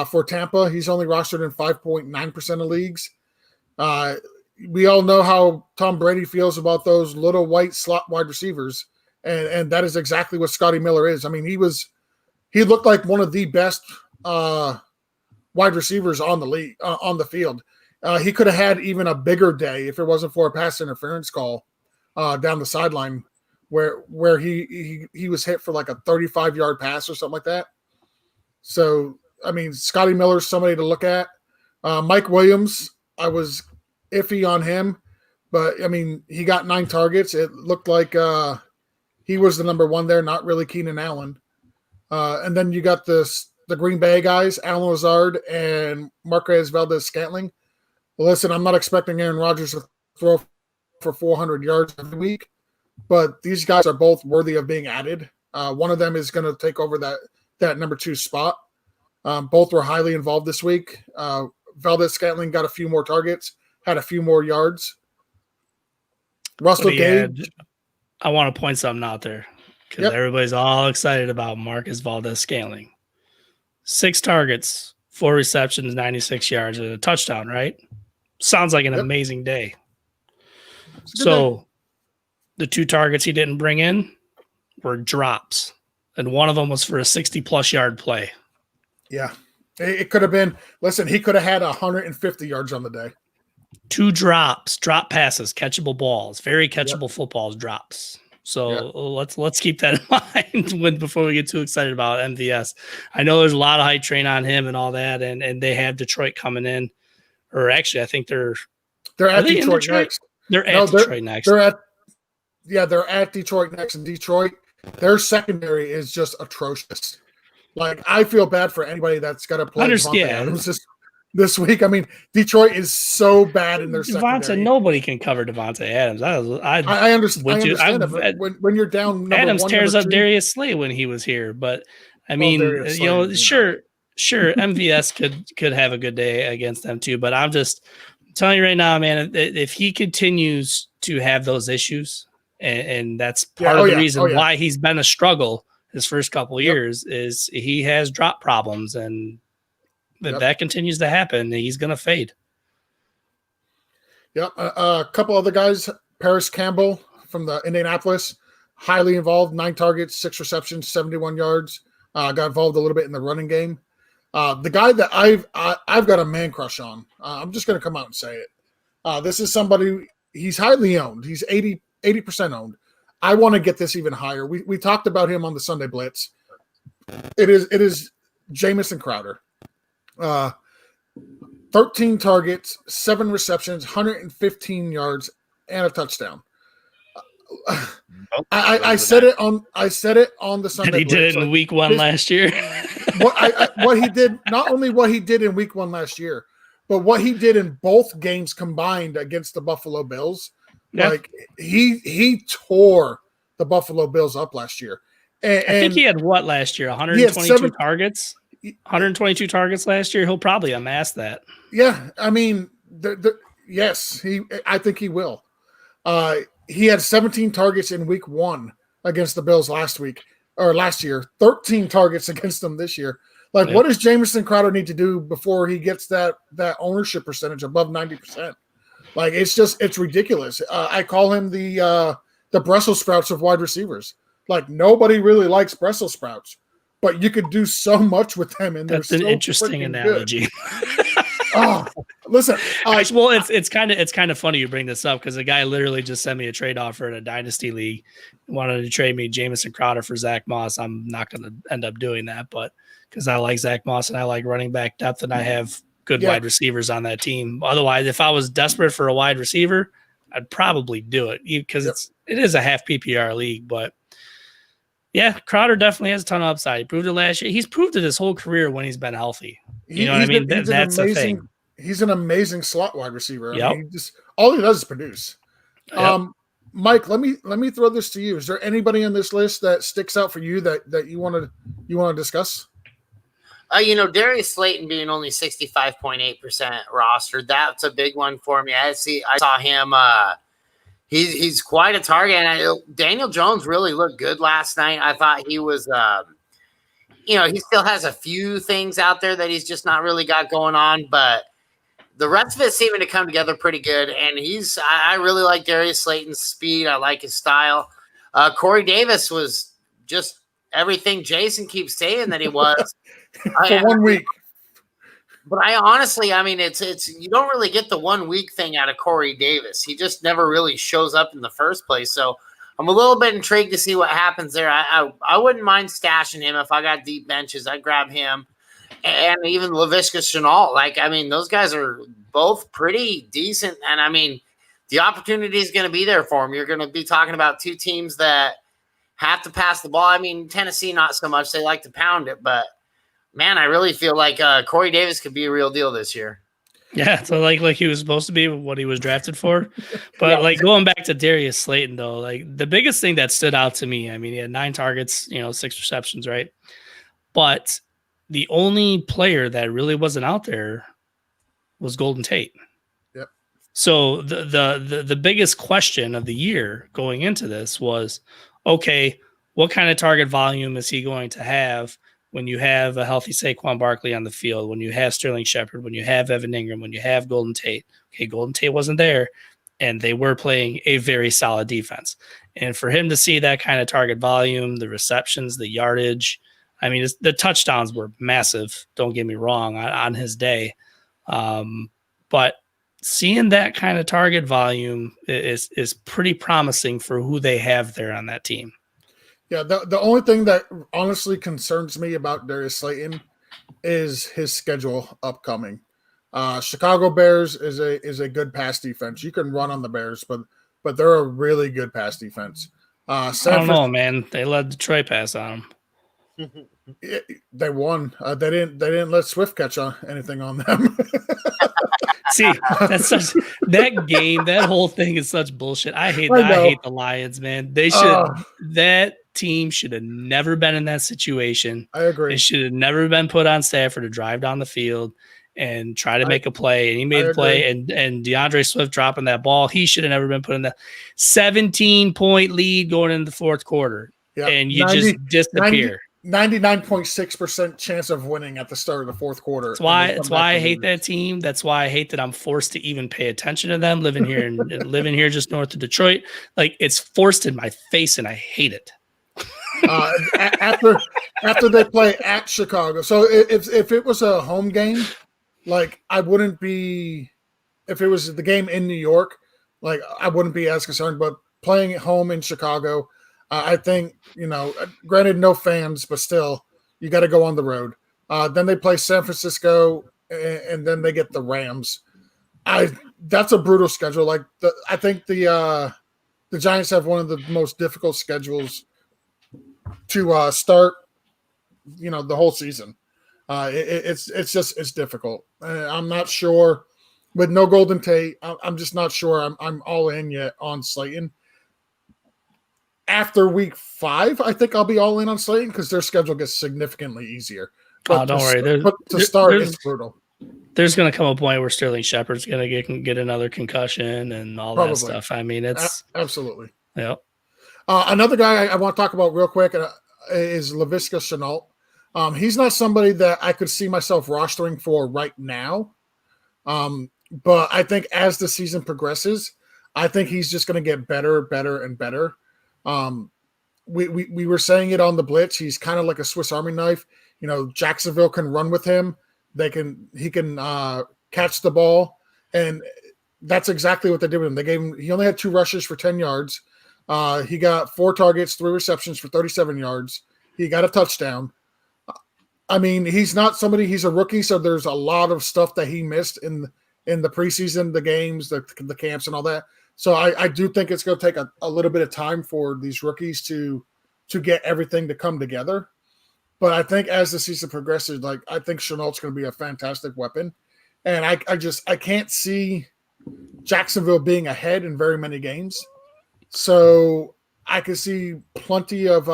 for Tampa. He's only rostered in 5.9% of leagues. We all know how Tom Brady feels about those little white slot wide receivers, and that is exactly what Scotty Miller is. I mean, he looked like one of the best wide receivers on the league on the field. He could have had even a bigger day if it wasn't for a pass interference call down the sideline where he was hit for like a 35-yard pass or something like that. So, I mean, Scotty Miller's somebody to look at. Mike Williams, I was iffy on him, but, I mean, he got 9 targets. It looked like he was the number 1 there, not really Keenan Allen. And then you got the Green Bay guys, Alan Lazard and Marquez Valdez-Scantling. Listen, I'm not expecting Aaron Rodgers to throw for 400 yards every week, but these guys are both worthy of being added. One of them is going to take over that number 2 spot. Both were highly involved this week. Valdez-Scantling got a few more targets, had a few more yards. Russell Gage. I want to point something out there because everybody's all excited about Marcus Valdez-Scantling. 6 targets, 4 receptions, 96 yards, and a touchdown, right? Sounds like an amazing day. So the 2 targets he didn't bring in were drops, and one of them was for a 60-plus yard play. Yeah. It could have been – listen, he could have had 150 yards on the day. 2 drops, drop passes, catchable balls, very catchable footballs, drops. So let's keep that in mind before we get too excited about MVS. I know there's a lot of hype train on him and all that, and they have Detroit coming in. Or actually, I think they're at Detroit next. They're at Detroit next. They're at Detroit next. And Detroit, their secondary is just atrocious. Like, I feel bad for anybody that's got to play Devontae Adams this week. I mean, Detroit is so bad in their secondary. Nobody can cover Devontae Adams. I understand that, but when you're down number Adams 1, tears up 2, Darius Slay when he was here. But, I mean, sure, MVS could have a good day against them too. But I'm just telling you right now, man, if he continues to have those issues, and that's part of the reason why he's been a struggle his first couple of years, is he has drop problems, and if that continues to happen, he's going to fade. Yep. A couple other guys, Paris Campbell from the Indianapolis, highly involved, 9 targets, 6 receptions, 71 yards. Got involved a little bit in the running game. The guy that I've got a man crush on, I'm just going to come out and say it. This is somebody, he's highly owned. He's 80% owned. I want to get this even higher. We talked about him on the Sunday Blitz. It is Jamison Crowder. 13 targets, 7 receptions, 115 yards, and a touchdown. I said it on the Sunday. And he Blitz. did it in week 1 last year. what he did, not only what he did in week 1 last year, but what he did in both games combined against the Buffalo Bills. Yeah. Like he tore the Buffalo Bills up last year. And I think he had what last year? 122 targets. 122 targets last year. He'll probably amass that. Yeah, I mean, yes, I think he will. He had 17 targets in week 1 against the Bills last year. 13 targets against them this year. Like, What does Jamison Crowder need to do before he gets that ownership percentage above 90%? Like, it's ridiculous. I call him the Brussels sprouts of wide receivers. Like, nobody really likes Brussels sprouts, but you could do so much with them. And that's an interesting analogy. Listen. Well, it's kind of funny you bring this up because a guy literally just sent me a trade offer in a dynasty league, wanted to trade me Jamison Crowder for Zach Moss. I'm not going to end up doing that, but because I like Zach Moss and I like running back depth and I have good wide receivers on that team. Otherwise, if I was desperate for a wide receiver, I'd probably do it because it is a half PPR league, but. Yeah, Crowder definitely has a ton of upside. He proved it last year. He's proved it his whole career when he's been healthy. You know what I mean? That's the thing. He's an amazing slot wide receiver. Yep. I mean, all he does is produce. Yep. Mike, let me throw this to you. Is there anybody on this list that sticks out for you that you want to discuss? Darius Slayton being only 65.8% rostered, that's a big one for me. I saw him. He's quite a target. And Daniel Jones really looked good last night. I thought he was, he still has a few things out there that he's just not really got going on, but the rest of it seeming to come together pretty good. And I really like Darius Slayton's speed. I like his style. Corey Davis was just everything Jason keeps saying that he was. For 1 week. But I honestly, it's you don't really get the 1 week thing out of Corey Davis. He just never really shows up in the first place. So I'm a little bit intrigued to see what happens there. I wouldn't mind stashing him if I got deep benches. I'd grab him and even Laviska Shenault. Those guys are both pretty decent. And the opportunity is going to be there for them. You're going to be talking about two teams that have to pass the ball. Tennessee, not so much. They like to pound it, but man, I really feel like Corey Davis could be a real deal this year. Yeah, so like he was supposed to be what he was drafted for. But going back to Darius Slayton, though, the biggest thing that stood out to me, he had 9 targets, 6 receptions, right? But the only player that really wasn't out there was Golden Tate. Yep. So the biggest question of the year going into this was, okay, what kind of target volume is he going to have when you have a healthy Saquon Barkley on the field, when you have Sterling Shepard, when you have Evan Ingram, when you have Golden Tate? Okay, Golden Tate wasn't there, and they were playing a very solid defense. And for him to see that kind of target volume, the receptions, the yardage, the touchdowns were massive, don't get me wrong, on his day. But seeing that kind of target volume is pretty promising for who they have there on that team. Yeah, the only thing that honestly concerns me about Darius Slayton is his schedule upcoming. Chicago Bears is a good pass defense. You can run on the Bears, but they're a really good pass defense. I don't know, man. They let Detroit pass on them. They won. They didn't let Swift catch anything on them. See, that game, that whole thing is such bullshit. I hate the Lions, man. They should that team should have never been in that situation. I agree. They should have never been put on Stafford to drive down the field and try to make a play. And he made a play, and DeAndre Swift dropping that ball. He should have never been put in that 17-point lead going into the fourth quarter. Yep. And you just disappear. 99.6% chance of winning at the start of the fourth quarter. That's why I hate that team. That's why I hate that I'm forced to even pay attention to them living here just north of Detroit. It's forced in my face and I hate it. After they play at Chicago. So if it was a home game, I wouldn't be if it was the game in New York, like I wouldn't be as concerned. But playing at home in Chicago, I think, granted no fans, but still you got to go on the road. Then they play San Francisco, and then they get the Rams. That's a brutal schedule. Like I think the Giants have one of the most difficult schedules to start, the whole season. It's difficult. I'm not sure with no Golden Tate. I'm just not sure. I'm all in yet on Slayton. After week 5, I think I'll be all in on Slayton because their schedule gets significantly easier. But don't worry. But to start, it's brutal. There's going to come a point where Sterling Shepard's going to get another concussion and all that stuff. I mean, it's absolutely. Yeah. Another guy I want to talk about real quick is Laviska Shenault. He's not somebody that I could see myself rostering for right now. But I think as the season progresses, I think he's just going to get better, and better. We were saying it on the Blitz. He's kind of like a Swiss Army knife. Jacksonville can run with him. He can catch the ball, and that's exactly what they did with him. He only had 2 rushes for 10 yards. He got 4 targets, 3 receptions for 37 yards. He got a touchdown. I mean, he's not somebody. He's a rookie, so there's a lot of stuff that he missed in the preseason, the games, the camps, and all that. So I do think it's going to take a little bit of time for these rookies to get everything to come together. But I think as the season progresses, I think Chenault's going to be a fantastic weapon. And I can't see Jacksonville being ahead in very many games. So I can see plenty of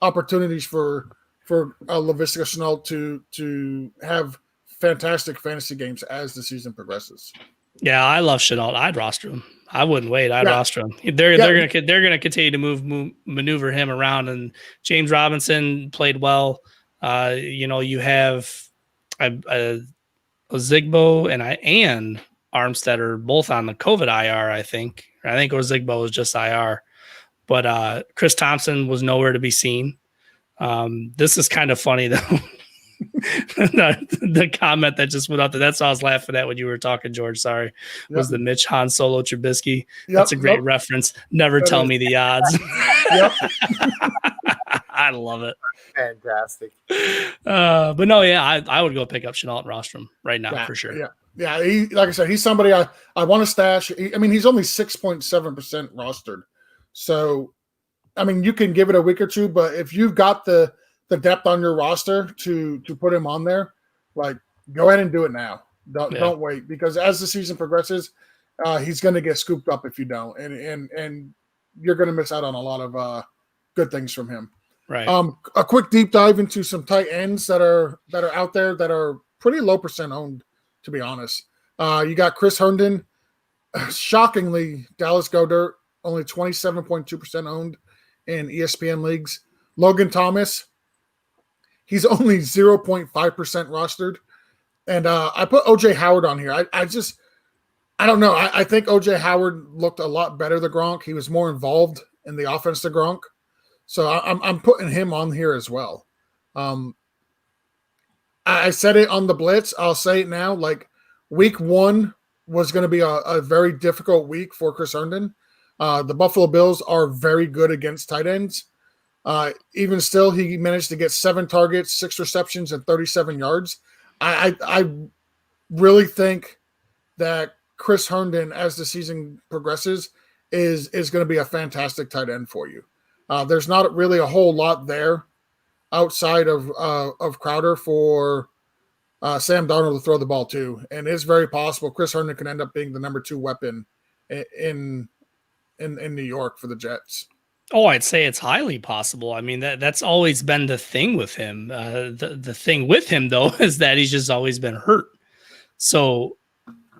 opportunities for Laviska Shenault to have fantastic fantasy games as the season progresses. Yeah, I love Shenault. I'd roster him. I wouldn't wait. I'd roster him. They're gonna continue to maneuver him around. And James Robinson played well. You have Ozigbo and Armstead are both on the COVID IR. I think Ozigbo was just IR, but Chris Thompson was nowhere to be seen. This is kind of funny though. the comment that just went out there, that's what I was laughing at when you were talking, George. Sorry, was the Mitch Han Solo Trubisky. That's a great reference. Never tell me the odds. I love it. Fantastic. But no, I would go pick up Shenault and roster him right now for sure. Yeah. Like I said, he's somebody I want to stash. He's only 6.7% rostered. So, you can give it a week or two, but if you've got the depth on your roster to put him on there, go ahead and do it now. Don't wait, because as the season progresses, he's going to get scooped up if you don't, and you're going to miss out on a lot of good things from him. Right. A quick deep dive into some tight ends that are out there that are pretty low percent owned, to be honest. You got Chris Herndon. Shockingly, Dallas Goedert, only 27.2% owned in ESPN leagues. Logan Thomas, he's only 0.5% rostered. And I put OJ Howard on here. I don't know. I think OJ Howard looked a lot better than Gronk. He was more involved in the offense than Gronk. So I'm putting him on here as well. I said it on the Blitz. I'll say it now. Week 1 was going to be a very difficult week for Chris Herndon. The Buffalo Bills are very good against tight ends. Even still, he managed to get 7 targets, 6 receptions, and 37 yards. I really think that Chris Herndon, as the season progresses, is going to be a fantastic tight end for you. There's not really a whole lot there outside of Crowder for Sam Darnold to throw the ball to, and it's very possible Chris Herndon can end up being the number 2 weapon in New York for the Jets. Oh, I'd say it's highly possible. That's always been the thing with him. The thing with him, though, is that he's just always been hurt. So,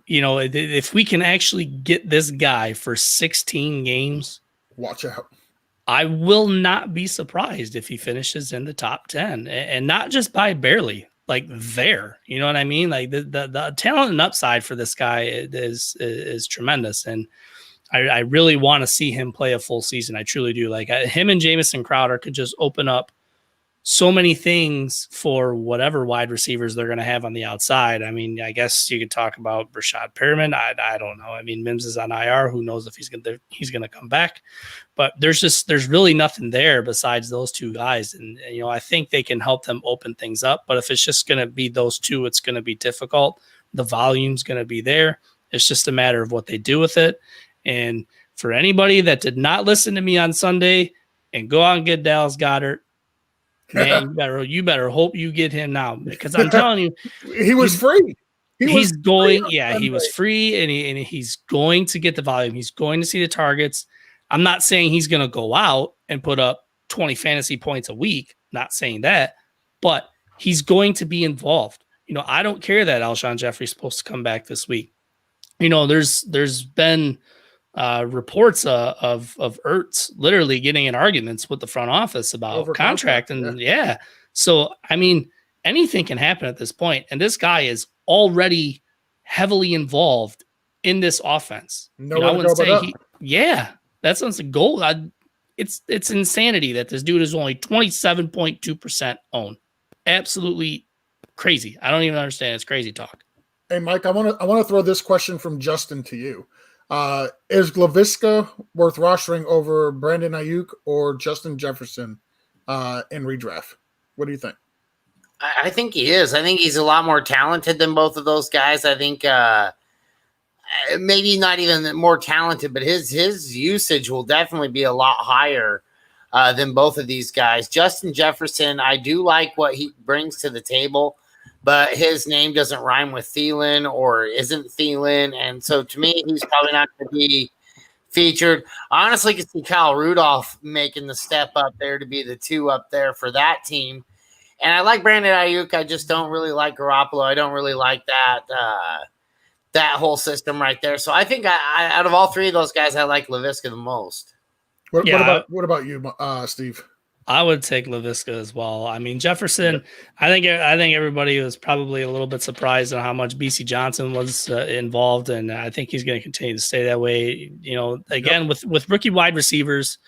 if we can actually get this guy for 16 games, watch out. I will not be surprised if he finishes in the top 10, and not just by barely, there. You know what I mean? The talent and upside for this guy is tremendous, and I really want to see him play a full season. I truly do. Him and Jamison Crowder could just open up so many things for whatever wide receivers they're going to have on the outside. I mean, I guess you could talk about Rashad Perriman. I don't know. I mean, Mims is on IR. Who knows if he's going to come back? But there's really nothing there besides those two guys, and I think they can help them open things up. But if it's just going to be those two, it's going to be difficult. The volume's going to be there. It's just a matter of what they do with it. And for anybody that did not listen to me on Sunday and go out and get Dallas Goedert, man, you better hope you get him now, because I'm telling you, he was free. He was free, and he's going to get the volume. He's going to see the targets. I'm not saying he's going to go out and put up 20 fantasy points a week. Not saying that, but he's going to be involved. I don't care that Alshon Jeffrey's supposed to come back this week. There's been reports of Ertz literally getting in arguments with the front office about contract. And yeah. So, I mean, anything can happen at this point. And this guy is already heavily involved in this offense. I wouldn't say that sounds like gold. It's insanity that this dude is only 27.2% owned. Absolutely crazy. I don't even understand. It's crazy talk. Hey, Mike, I want to throw this question from Justin to you. Is Laviska worth rostering over Brandon Ayuk or Justin Jefferson in redraft? What do you think? I think he is. I think he's a lot more talented than both of those guys. I think maybe not even more talented, but his usage will definitely be a lot higher than both of these guys. Justin Jefferson, I do like what he brings to the table, but his name doesn't rhyme with Thielen or isn't Thielen. And so to me, he's probably not going to be featured. I honestly could see Kyle Rudolph making the step up there to be the two up there for that team. And I like Brandon Ayuk. I just don't really like Garoppolo. I don't really like that whole system right there. So I think I out of all three of those guys, I like Laviska the most. What about you, Steve? I would take Laviska as well. I mean, Jefferson, I think everybody was probably a little bit surprised on how much BC Johnson was involved, and I think he's going to continue to stay that way. Again, with rookie wide receivers,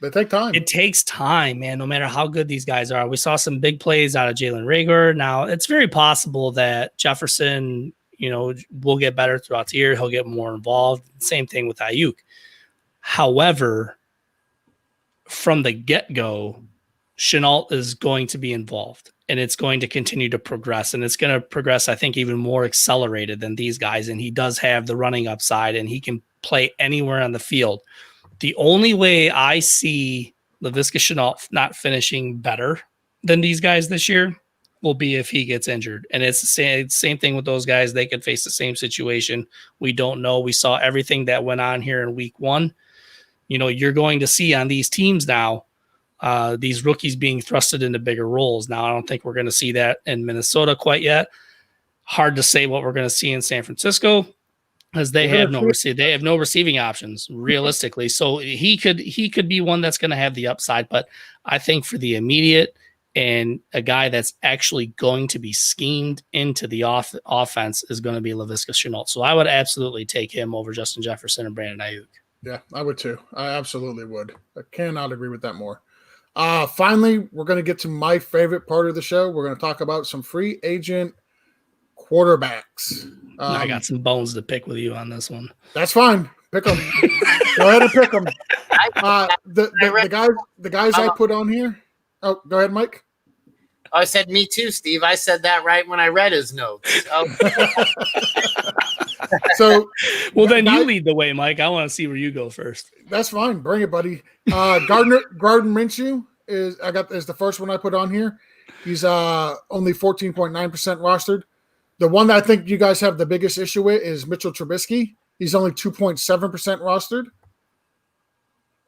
they take time. It takes time, man, no matter how good these guys are. We saw some big plays out of Jalen Reagor. Now, it's very possible that Jefferson, will get better throughout the year. He'll get more involved. Same thing with Ayuk. However, from the get-go, Shenault is going to be involved, and it's going to continue to progress, and it's going to progress, I think, even more accelerated than these guys, and he does have the running upside, and he can play anywhere on the field. The only way I see Laviska Shenault not finishing better than these guys this year will be if he gets injured, and it's the same thing with those guys. They could face the same situation. We don't know. We saw everything that went on here in week one. You're going to see on these teams now, these rookies being thrusted into bigger roles. Now, I don't think we're going to see that in Minnesota quite yet. Hard to say what we're going to see in San Francisco, as they have no receiving options realistically. So he could be one that's going to have the upside. But I think for the immediate and a guy that's actually going to be schemed into the offense is going to be Laviska Shenault. So I would absolutely take him over Justin Jefferson and Brandon Ayuk. Yeah, I would too. I absolutely would. I cannot agree with that more. Finally, we're going to get to my favorite part of the show. We're going to talk about some free agent quarterbacks. I got some bones to pick with you on this one. That's fine. Pick them. Go ahead and pick them. The guys I put on here. Oh, go ahead, Mike. I said me too, Steve. I said that right when I read his notes. So, well, then you lead the way, Mike. I want to see where you go first. That's fine. Bring it, buddy. Gardner Minshew is the first one I put on here. He's only 14.9% rostered. The one that I think you guys have the biggest issue with is Mitchell Trubisky. He's only 2.7% rostered.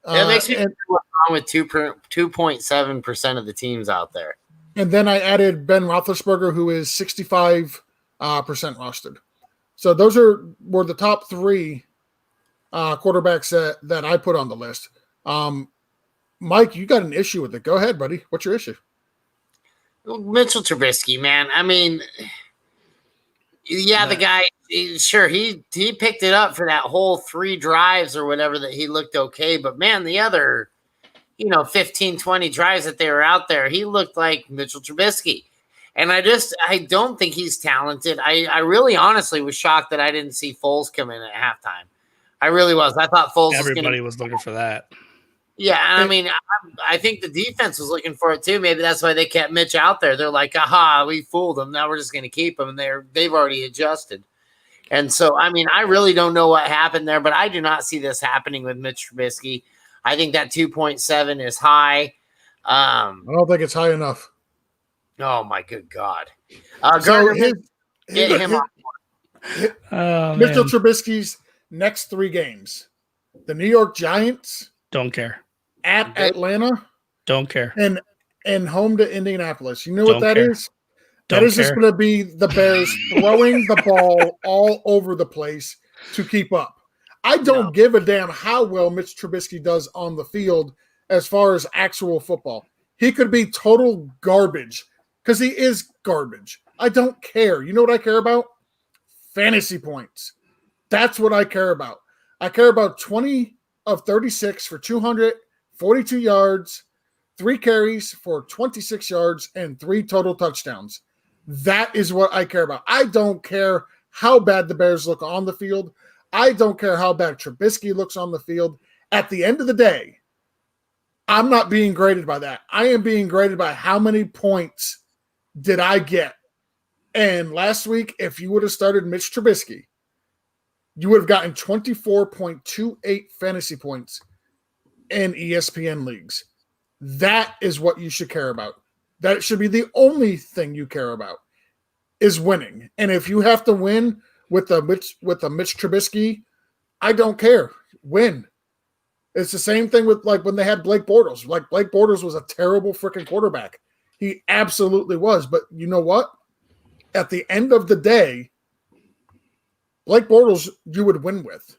That makes me wrong with 2.7% of the teams out there. And then I added Ben Roethlisberger, who is 65% rostered. So those were the top three quarterbacks that I put on the list. Mike, you got an issue with it. Go ahead, buddy. What's your issue? Mitchell Trubisky, man. I mean, the guy, sure, he picked it up for that whole 3 drives or whatever that he looked okay. But, man, the other 15, 20 drives that they were out there, he looked like Mitchell Trubisky. And I don't think he's talented. I really honestly was shocked that I didn't see Foles come in at halftime. I really was. I thought Foles Everybody was looking for that. Yeah, I mean, I think the defense was looking for it too. Maybe that's why they kept Mitch out there. They're like, aha, we fooled them. Now we're just going to keep him. And they've already adjusted. And so, I mean, I really don't know what happened there, but I do not see this happening with Mitch Trubisky. I think that 2.7 is high. I don't think it's high enough. Oh, my good God. So get him off. Mitchell Trubisky's next 3 games. The New York Giants. Don't care. At Atlanta. Don't care. And home to Indianapolis. You know what that is? Don't That is care. just going to be the Bears throwing the ball all over the place to keep up. I don't give a damn how well Mitch Trubisky does on the field as far as actual football. He could be total garbage because he is garbage. I don't care. You know what I care about? Fantasy points. That's what I care about. I care about 20 of 36 for 242 yards, 3 carries for 26 yards, and 3 total touchdowns. That is what I care about. I don't care how bad the Bears look on the field. I don't care how bad Trubisky looks on the field. At the end of the day, I'm not being graded by that. I am being graded by how many points did I get. And last week, if you would have started Mitch Trubisky, you would have gotten 24.28 fantasy points in ESPN leagues. That is what you should care about. That should be the only thing you care about is winning. And if you have to win with a Mitch Trubisky, I don't care. Win. It's the same thing with like when they had Blake Bortles. Like Blake Bortles was a terrible freaking quarterback. He absolutely was. But you know what? At the end of the day, Blake Bortles you would win with.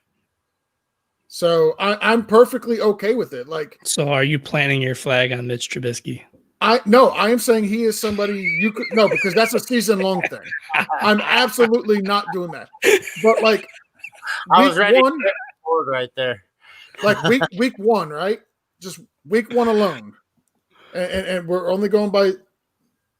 So I'm perfectly okay with it. Like, so are you planting your flag on Mitch Trubisky? I am saying he is somebody you could no, because that's a season-long thing. I'm absolutely not doing that. But like I was ready to get board right there. Like week 1, right? Just week 1 alone. And we're only going by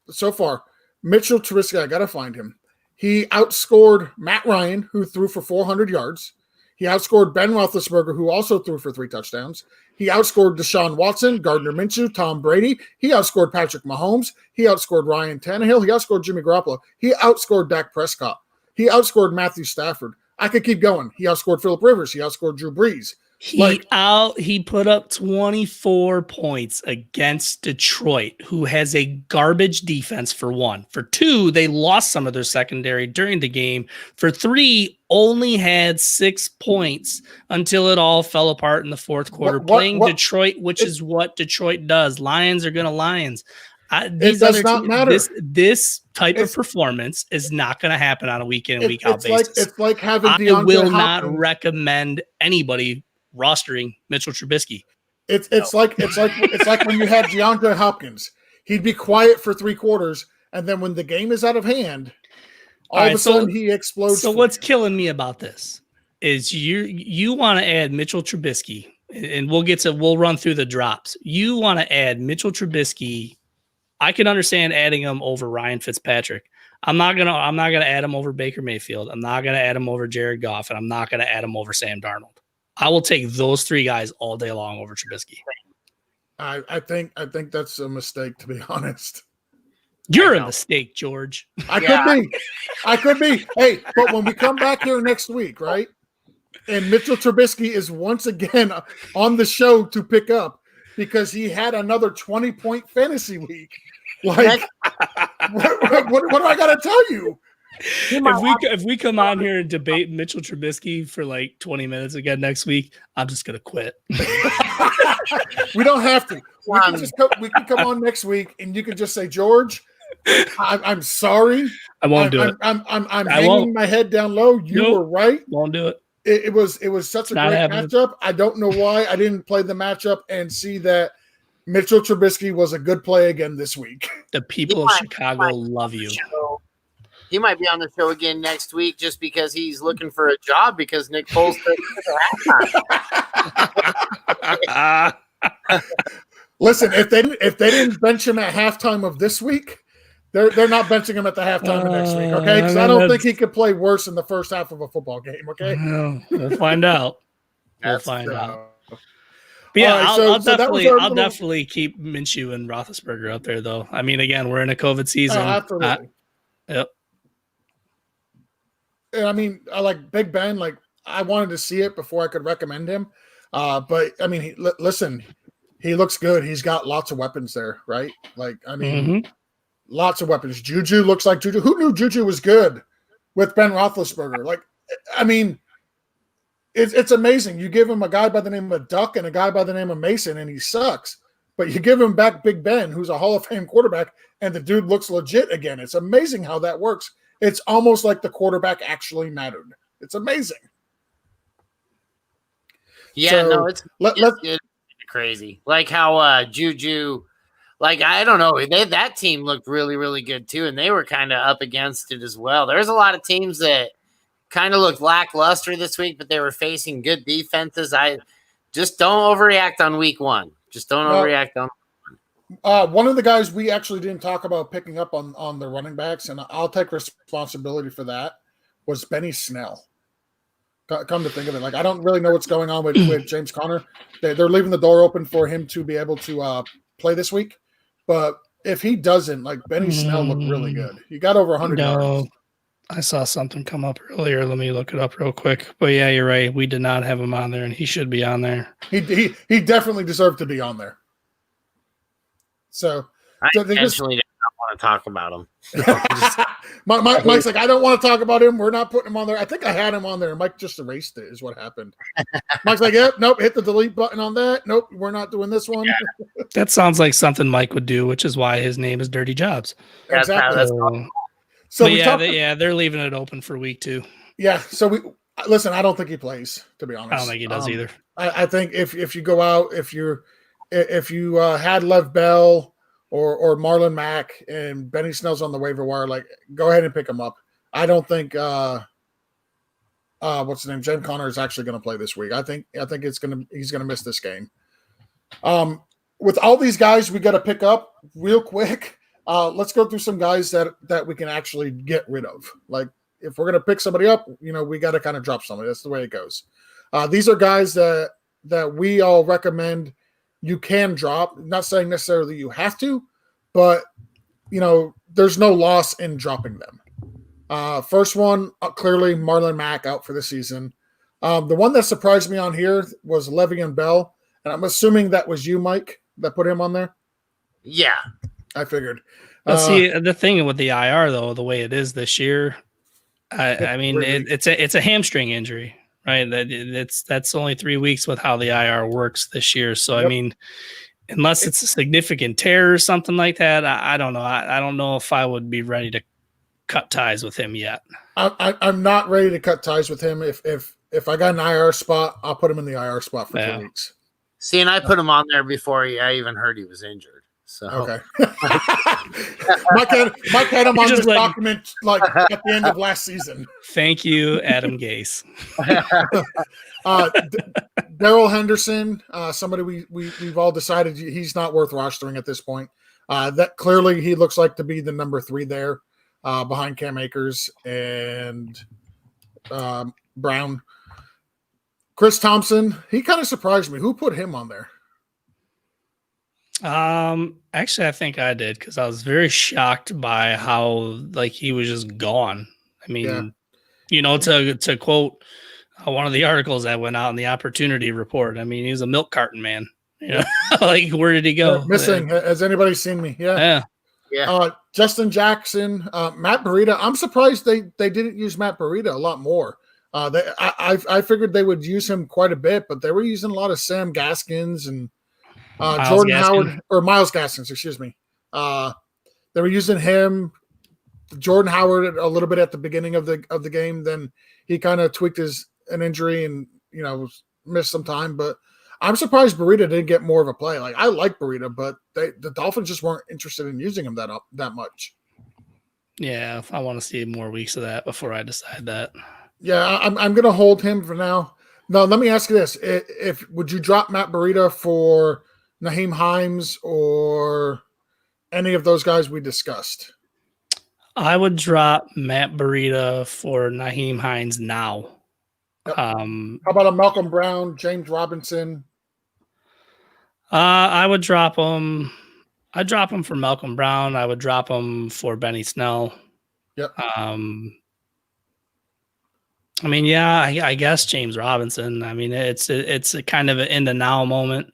so far. Mitchell Trubisky, I gotta find him. He outscored Matt Ryan, who threw for 400 yards. He outscored Ben Roethlisberger, who also threw for 3 touchdowns. He outscored Deshaun Watson, Gardner Minshew, Tom Brady. He outscored Patrick Mahomes. He outscored Ryan Tannehill. He outscored Jimmy Garoppolo. He outscored Dak Prescott. He outscored Matthew Stafford. I could keep going. He outscored Phillip Rivers. He outscored Drew Brees. He put up 24 points against Detroit, who has a garbage defense for 1. For 2, they lost some of their secondary during the game. For 3, only had 6 points until it all fell apart in the fourth quarter. Playing Detroit, which is what Detroit does. Lions are going to Lions. It does not matter. This type of performance is not going to happen on a week in and week out basis. It's like having DeAndre I will not Hopkins. Recommend anybody rostering Mitchell Trubisky. It's like when you had DeAndre Hopkins. He'd be quiet for 3 quarters, and then when the game is out of hand, all of a sudden he explodes. So what's killing me about this is you want to add Mitchell Trubisky, and we'll run through the drops. You want to add Mitchell Trubisky. I can understand adding him over Ryan Fitzpatrick. I'm not gonna add him over Baker Mayfield. I'm not gonna add him over Jared Goff, and I'm not gonna add him over Sam Darnold. I will take those 3 guys all day long over Trubisky. I think that's a mistake, to be honest. You're a mistake, George. I could be. Hey, but when we come back here next week, right? And Mitchell Trubisky is once again on the show to pick up because he had another 20-point fantasy week. Like, what do I got to tell you? If we come on here and debate Mitchell Trubisky for like 20 minutes again next week, I'm just gonna quit. We don't have to. We can come on next week, and you can just say, George, I'm sorry. I won't do it. I'm hanging my head down low. You were right. Won't do it. It was such a great matchup. I don't know why I didn't play the matchup and see that Mitchell Trubisky was a good play again this week. The people of Chicago love you. He might be on the show again next week just because he's looking for a job because Nick Foles took halftime. Listen, if they didn't bench him at halftime of this week, they're not benching him at the halftime of next week, okay? Because I don't think he could play worse in the first half of a football game, okay? We'll find out. That's find So- out. But yeah, All right, I'll that was definitely, our I'll little- definitely keep Minshew and Roethlisberger up there, though. I mean, again, we're in a COVID season. Absolutely. Yep. And I mean, I like Big Ben. Like, I wanted to see it before I could recommend him. But I mean, listen, he looks good. He's got lots of weapons there, right? Like, I mean, lots of weapons. Juju looks like Juju. Who knew Juju was good with Ben Roethlisberger? Like, I mean, it's amazing. You give him a guy by the name of Duck and a guy by the name of Mason, and he sucks. But you give him back Big Ben, who's a Hall of Fame quarterback, and the dude looks legit again. It's amazing how that works. It's almost like the quarterback actually mattered. It's amazing. Yeah, So, no, it's crazy. Like how Juju, like I don't know, that team looked really, really good too, and they were kind of up against it as well. There's a lot of teams that kind of looked lackluster this week, but they were facing good defenses. I just don't overreact on week one. Just don't overreact on. One of the guys we actually didn't talk about picking up on the running backs, and I'll take responsibility for that, was Benny Snell. Come to think of it, like I don't really know what's going on with James Conner. They're leaving the door open for him to be able to play this week, but if he doesn't, like Benny Snell looked really good. He got over 100 yards. I saw something come up earlier. Let me look it up real quick. But yeah, you're right. We did not have him on there, and he should be on there. He definitely deserved to be on there. So I intentionally did not want to talk about him. Mike's like, I don't want to talk about him. We're not putting him on there. I think I had him on there. Mike just erased it, is what happened. Mike's like, yep, nope, hit the delete button on that. Nope, we're not doing this one. Yeah. That sounds like something Mike would do, which is why his name is Dirty Jobs. Exactly. So they're leaving it open for week 2. Yeah. So listen. I don't think he plays. To be honest, I don't think he does either. I think if you go out, if you had Lev Bell or Marlon Mack and Benny Snell's on the waiver wire, like go ahead and pick him up. I don't think what's his name, James Conner is actually going to play this week. I think he's going to miss this game. With all these guys we got to pick up real quick. Let's go through some guys that we can actually get rid of. Like if we're going to pick somebody up, we got to kind of drop somebody. That's the way it goes. These are guys that we all recommend you can drop. Not saying necessarily you have to, but there's no loss in dropping them. First one, clearly Marlon Mack out for the season. The one that surprised me on here was Le'Veon Bell, and I'm assuming that was you, Mike, that put him on there. Yeah. I figured. But see, the thing with the IR though, the way it is this year, I mean, it's a hamstring injury, right? That's only 3 weeks with how the IR works this year. So I mean, unless it's a significant tear or something like that, I don't know. I don't know if I would be ready to cut ties with him yet. I'm not ready to cut ties with him. If I got an IR spot, I'll put him in the IR spot for 2 weeks. See, and I put him on there before I even heard he was injured. So okay. Mike had him on this document like at the end of last season. Thank you, Adam Gase. Darrell Henderson, somebody we've all decided he's not worth rostering at this point. That clearly he looks like to be the number 3 there, behind Cam Akers and Brown. Chris Thompson, he kind of surprised me. Who put him on there? Actually I think I did, because I was very shocked by how he was just gone. I mean, to quote one of the articles that went out in the Opportunity Report, I mean, he was a milk carton man. Where did he go? Missing. Has anybody seen me? Yeah. Justin Jackson, Matt Breida. I'm surprised they didn't use Matt Breida a lot more. I figured they would use him quite a bit, but they were using a lot of Sam Gaskins and Jordan Howard, or Miles Gaskins, excuse me. They were using him, Jordan Howard, a little bit at the beginning of the game. Then he kind of tweaked an injury and missed some time. But I'm surprised Breida didn't get more of a play. Like I like Breida, but the Dolphins just weren't interested in using him that much. Yeah, I want to see more weeks of that before I decide that. Yeah, I'm going to hold him for now. No, let me ask you this: would you drop Matt Breida for Naheem Hines or any of those guys we discussed? I would drop Matt Breida for Naheem Hines now. Yep. How about a Malcolm Brown, James Robinson? I would drop him. I'd drop him for Malcolm Brown. I would drop him for Benny Snell. Yep. I mean, yeah, I guess James Robinson. I mean, it's a kind of an in the now moment.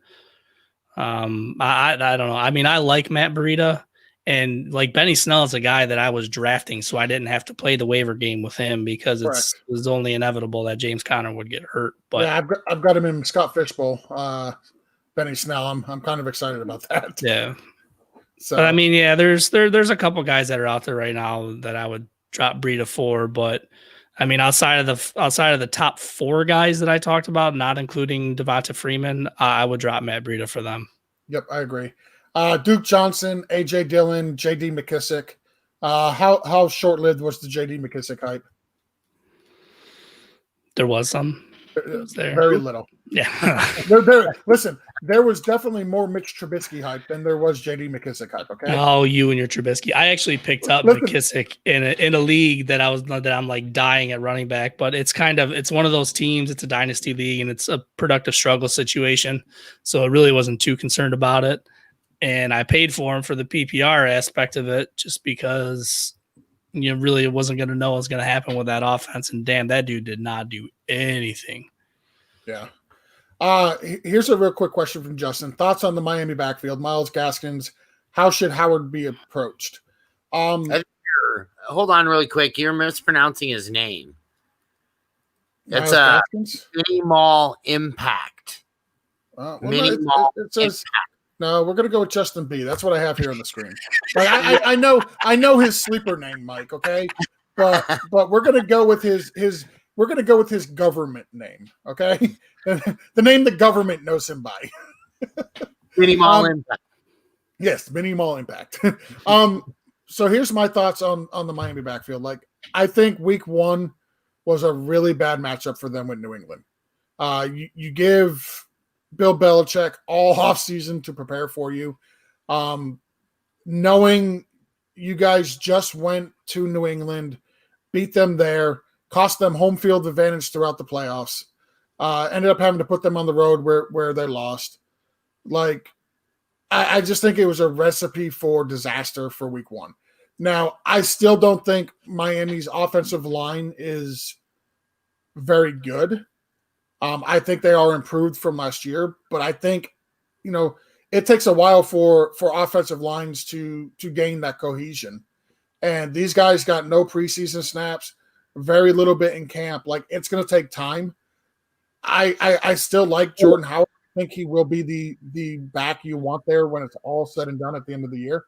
I don't know. I mean, I like Matt Breida, and like Benny Snell is a guy that I was drafting, so I didn't have to play the waiver game with him because it was only inevitable that James Conner would get hurt. But yeah, I've got him in Scott Fishbowl. Benny Snell. I'm kind of excited about that. Yeah. So but I mean, yeah, there's a couple guys that are out there right now that I would drop Breida for, but I mean, outside of the top 4 guys that I talked about, not including Devonta Freeman, I would drop Matt Breida for them. Yep, I agree. Duke Johnson, AJ Dillon, JD McKissick. How short-lived was the JD McKissick hype? There was some. There. Very little. Yeah. Listen, there was definitely more Mitch Trubisky hype than there was JD McKissick hype. Okay. Oh, you and your Trubisky. I actually picked up McKissick in a league that I'm like dying at running back, but it's one of those teams. It's a dynasty league and it's a productive struggle situation, so I really wasn't too concerned about it. And I paid for him for the PPR aspect of it, just because you really wasn't going to know what was going to happen with that offense. And damn, that dude did not do anything. Yeah. Here's a real quick question from Justin. Thoughts on the Miami backfield? Myles Gaskins. How should Howard be approached? Hold on really quick. You're mispronouncing his name. It's Minimal Impact. Minimal Impact. No, we're gonna go with Justin B. That's what I have here on the screen. Like, I know his sleeper name, Mike. Okay, but we're gonna go with his government name. Okay, the name the government knows him by. Minimal Impact. Yes, Minimal Impact. So here's my thoughts on the Miami backfield. Like, I think Week 1 was a really bad matchup for them with New England. You give Bill Belichick all offseason to prepare for you. Knowing you guys just went to New England, beat them there, cost them home field advantage throughout the playoffs, ended up having to put them on the road where they lost. Like, I just think it was a recipe for disaster for Week 1. Now, I still don't think Miami's offensive line is very good. I think they are improved from last year, but I think, it takes a while for offensive lines to gain that cohesion. And these guys got no preseason snaps, very little bit in camp. Like, it's going to take time. I still like Jordan Howard. I think he will be the back you want there when it's all said and done at the end of the year.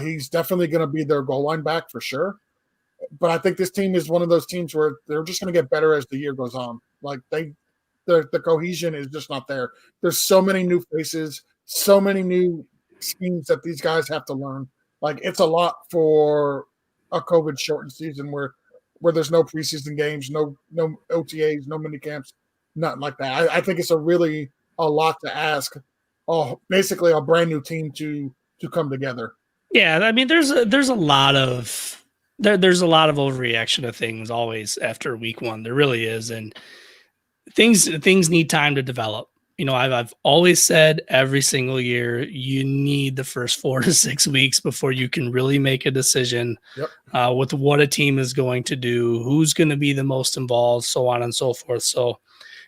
He's definitely going to be their goal line back for sure. But I think this team is one of those teams where they're just going to get better as the year goes on. Like, the cohesion is just not there. There's so many new faces, so many new schemes that these guys have to learn. Like, it's a lot for a COVID shortened season where there's no preseason games, no OTAs, no mini camps, nothing like that. I think it's a lot to ask. Basically a brand new team to come together. Yeah, I mean, there's a lot of overreaction to things always after Week 1. There really is, and things need time to develop. I've always said every single year you need the first 4 to 6 weeks before you can really make a decision with what a team is going to do, who's going to be the most involved, so on and so forth. So,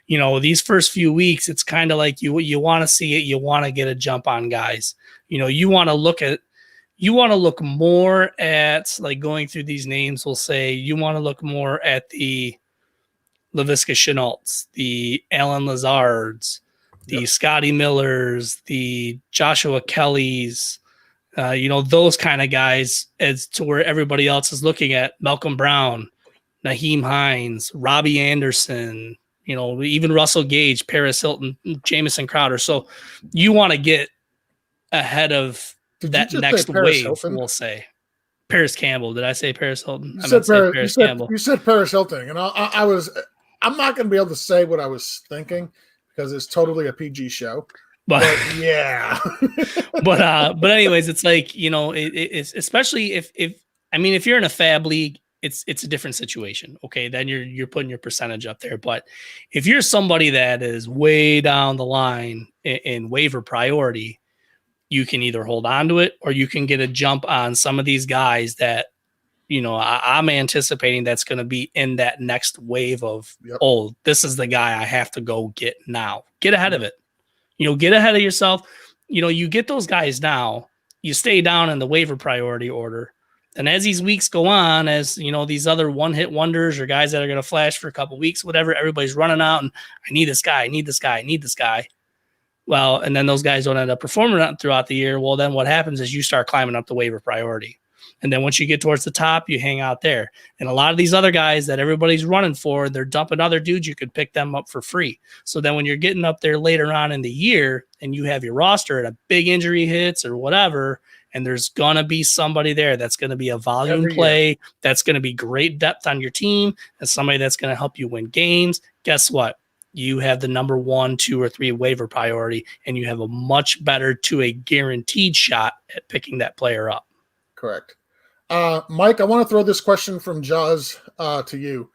these first few weeks, it's kind of like you want to see it, you want to get a jump on guys. You want to look more at, like, going through these names. We'll say you want to look more at the Laviska Shenaults, the Alan Lazards, the Scotty Millers, the Joshua Kellys, those kind of guys, as to where everybody else is looking at Malcolm Brown, Naheem Hines, Robbie Anderson, even Russell Gage, Paris Hilton, Jamison Crowder. So you want to get ahead of that next wave, Hilton? We'll say. Paris Campbell. Did I say Paris Hilton? You said Paris Hilton. And I'm not going to be able to say what I was thinking because it's totally a PG show. But yeah. but anyways, it's like, it's especially if you're in a fab league, it's a different situation. Okay, then you're putting your percentage up there. But if you're somebody that is way down the line in waiver priority, you can either hold on to it or you can get a jump on some of these guys that I'm anticipating that's going to be in that next wave of, oh, this is the guy I have to go get now. Get ahead of it. Get ahead of yourself. You get those guys now, you stay down in the waiver priority order. And as these weeks go on, as these other one-hit wonders or guys that are going to flash for a couple weeks, whatever, everybody's running out and I need this guy, I need this guy, I need this guy. Well, and then those guys don't end up performing throughout the year. Well, then what happens is you start climbing up the waiver priority. And then once you get towards the top, you hang out there. And a lot of these other guys that everybody's running for, they're dumping other dudes. You could pick them up for free. So then when you're getting up there later on in the year and you have your roster and a big injury hits or whatever, and there's going to be somebody there that's going to be a volume play, that's going to be great depth on your team, and somebody that's going to help you win games, guess what? You have the number 1, 2, or 3 waiver priority, and you have a much better to a guaranteed shot at picking that player up. Correct. Mike, I want to throw this question from Jaws to you.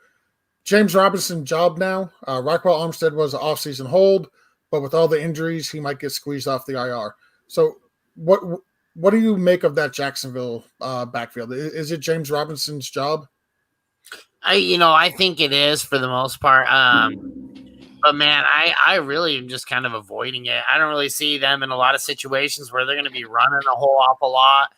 James Robinson job now. Raquel Armstead was an offseason hold, but with all the injuries, he might get squeezed off the IR. So what do you make of that Jacksonville backfield? Is it James Robinson's job? I think it is for the most part. But man, I really am just kind of avoiding it. I don't really see them in a lot of situations where they're going to be running a whole awful lot.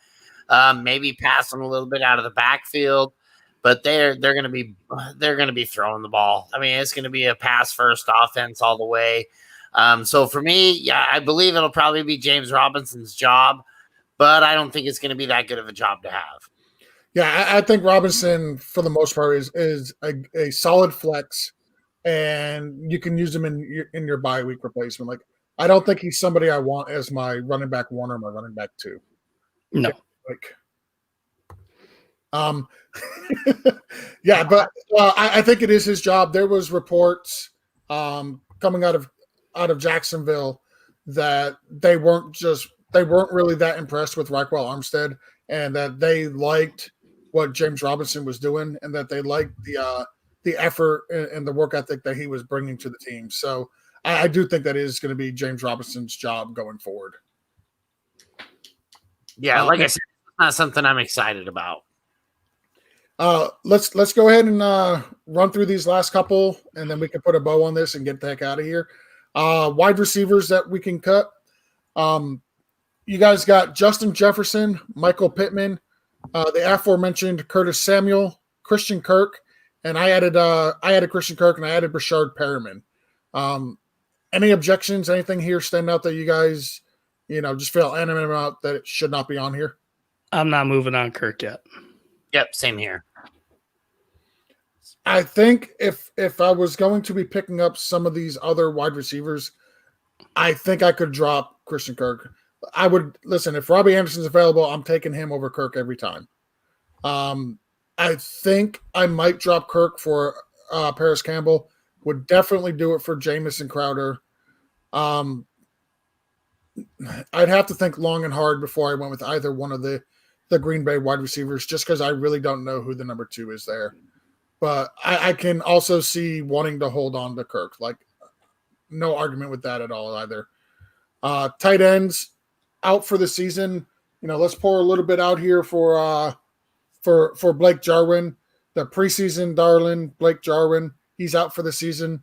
Maybe passing a little bit out of the backfield, but they're going to be throwing the ball. I mean, it's going to be a pass first offense all the way. So for me, yeah, I believe it'll probably be James Robinson's job, but I don't think it's going to be that good of a job to have. Yeah, I think Robinson, for the most part, is a solid flex, and you can use him in your bye week replacement. Like, I don't think he's somebody I want as my running back 1 or my running back 2. No. Yeah, but I think it is his job. There was reports coming out of Jacksonville that they weren't really that impressed with Raquel Armstead, and that they liked what James Robinson was doing, and that they liked the effort and the work ethic that he was bringing to the team. So I do think that is going to be James Robinson's job going forward. Yeah, like I said, it's not something I'm excited about. Let's go ahead and run through these last couple, and then we can put a bow on this and get the heck out of here. Wide receivers that we can cut. You guys got Justin Jefferson, Michael Pittman, the aforementioned Curtis Samuel, Christian Kirk, and I added Christian Kirk, and I added Rashard Perriman. Any objections? Anything here stand out that you guys, just feel animated about that it should not be on here? I'm not moving on Kirk yet. Yep, same here. I think if I was going to be picking up some of these other wide receivers, I think I could drop Christian Kirk. I would listen, if Robbie Anderson's available, I'm taking him over Kirk every time. I think I might drop Kirk for Paris Campbell. Would definitely do it for Jamison Crowder. I'd have to think long and hard before I went with either one of the Green Bay wide receivers, just because I really don't know who the number 2 is there. But I can also see wanting to hold on to Kirk. Like, no argument with that at all either. Tight ends out for the season. Let's pour a little bit out here for Blake Jarwin, the preseason darling Blake Jarwin. He's out for the season.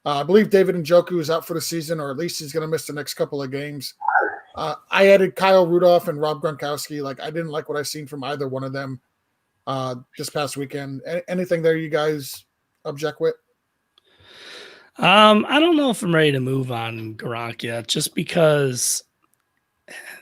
I believe David Njoku is out for the season, or at least he's going to miss the next couple of games. I added Kyle Rudolph and Rob Gronkowski. Like, I didn't like what I seen from either one of them this past weekend. Anything there you guys object with? I don't know if I'm ready to move on Gronk yet, just because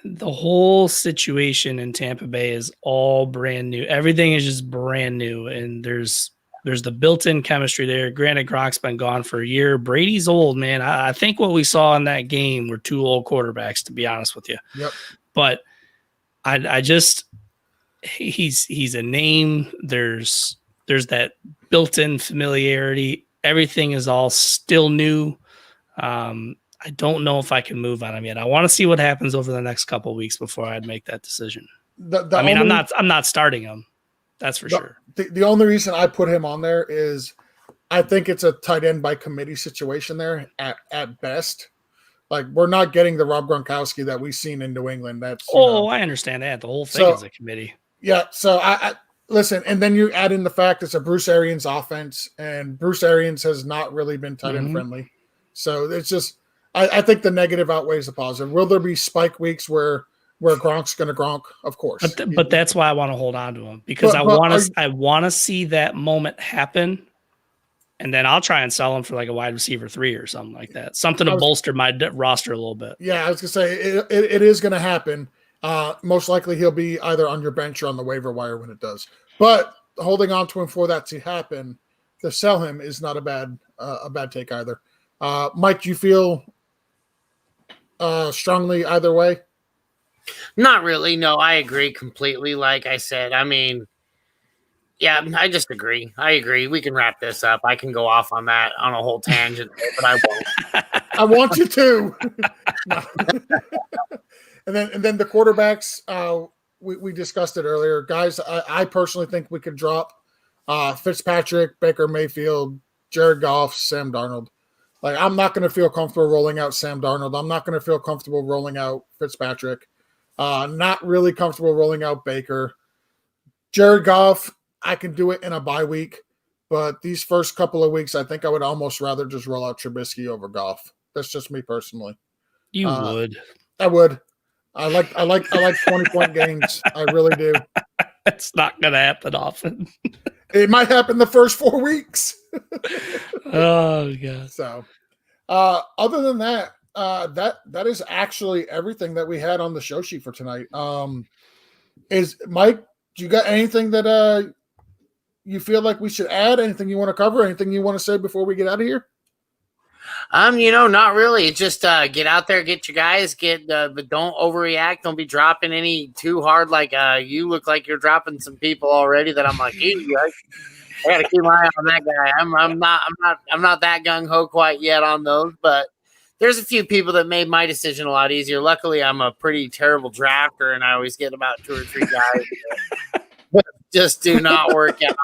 the whole situation in Tampa Bay is all brand new. Everything is just brand new, and there's the built-in chemistry there. Granted, Gronk's been gone for a year. Brady's old, man. I think what we saw in that game were 2 old quarterbacks, to be honest with you. Yep. But I just he's a name. There's that built-in familiarity. Everything is all still new. I I don't know if I can move on him yet. I want to see what happens over the next couple of weeks before I'd make that decision. I'm not starting him. That's for sure. The only reason I put him on there is I think it's a tight end by committee situation there at best. Like, we're not getting the Rob Gronkowski that we've seen in New England. That's I understand that. The whole thing is a committee. Yeah. So I listen, and then you add in the fact it's a Bruce Arians offense, and Bruce Arians has not really been tight end friendly. So it's just I think the negative outweighs the positive. Will there be spike weeks where Gronk's going to Gronk? Of course. But that's why I want to hold on to him, because I want to see that moment happen. And then I'll try and sell him for like a wide receiver 3 or something like that. Something to bolster my roster a little bit. Yeah, I was going to say, it is going to happen. Most likely he'll be either on your bench or on the waiver wire when it does. But holding on to him for that to happen, to sell him is not a bad take either. Mike, do you feel strongly either way? Not really. No, I agree completely. Like I said, I mean, yeah, I just agree. I agree. We can wrap this up. I can go off on that on a whole tangent, but I won't. I want you to. And then the quarterbacks, we discussed it earlier. Guys, I personally think we could drop Fitzpatrick, Baker Mayfield, Jared Goff, Sam Darnold. Like, I'm not going to feel comfortable rolling out Sam Darnold. I'm not going to feel comfortable rolling out Fitzpatrick. Not really comfortable rolling out Baker. Jared Goff, I can do it in a bye week, but these first couple of weeks, I think I would almost rather just roll out Trubisky over Goff. That's just me personally. You would. I would. I like 20-point games. I really do. It's not going to happen often. It might happen the first 4 weeks. Oh god. So, other than that, that is actually everything that we had on the show sheet for tonight. Is Mike? Do you got anything that you feel like we should add? Anything you want to cover? Anything you want to say before we get out of here? Not really. Just get out there, get your guys, but don't overreact. Don't be dropping any too hard. Like you look like you're dropping some people already that I'm like, I gotta keep my eye on that guy. I'm not that gung ho quite yet on those, but there's a few people that made my decision a lot easier. Luckily, I'm a pretty terrible drafter, and I always get about 2 or 3 guys that just do not work out.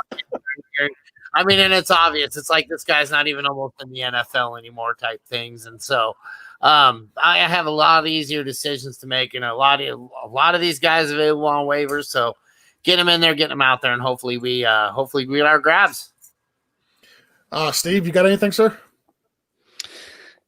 I mean, and it's obvious. It's like this guy's not even almost in the NFL anymore type things. And so I have a lot of easier decisions to make, and a lot of these guys available on waivers. So get them in there, get them out there, and hopefully we get our grabs. Steve, you got anything, sir?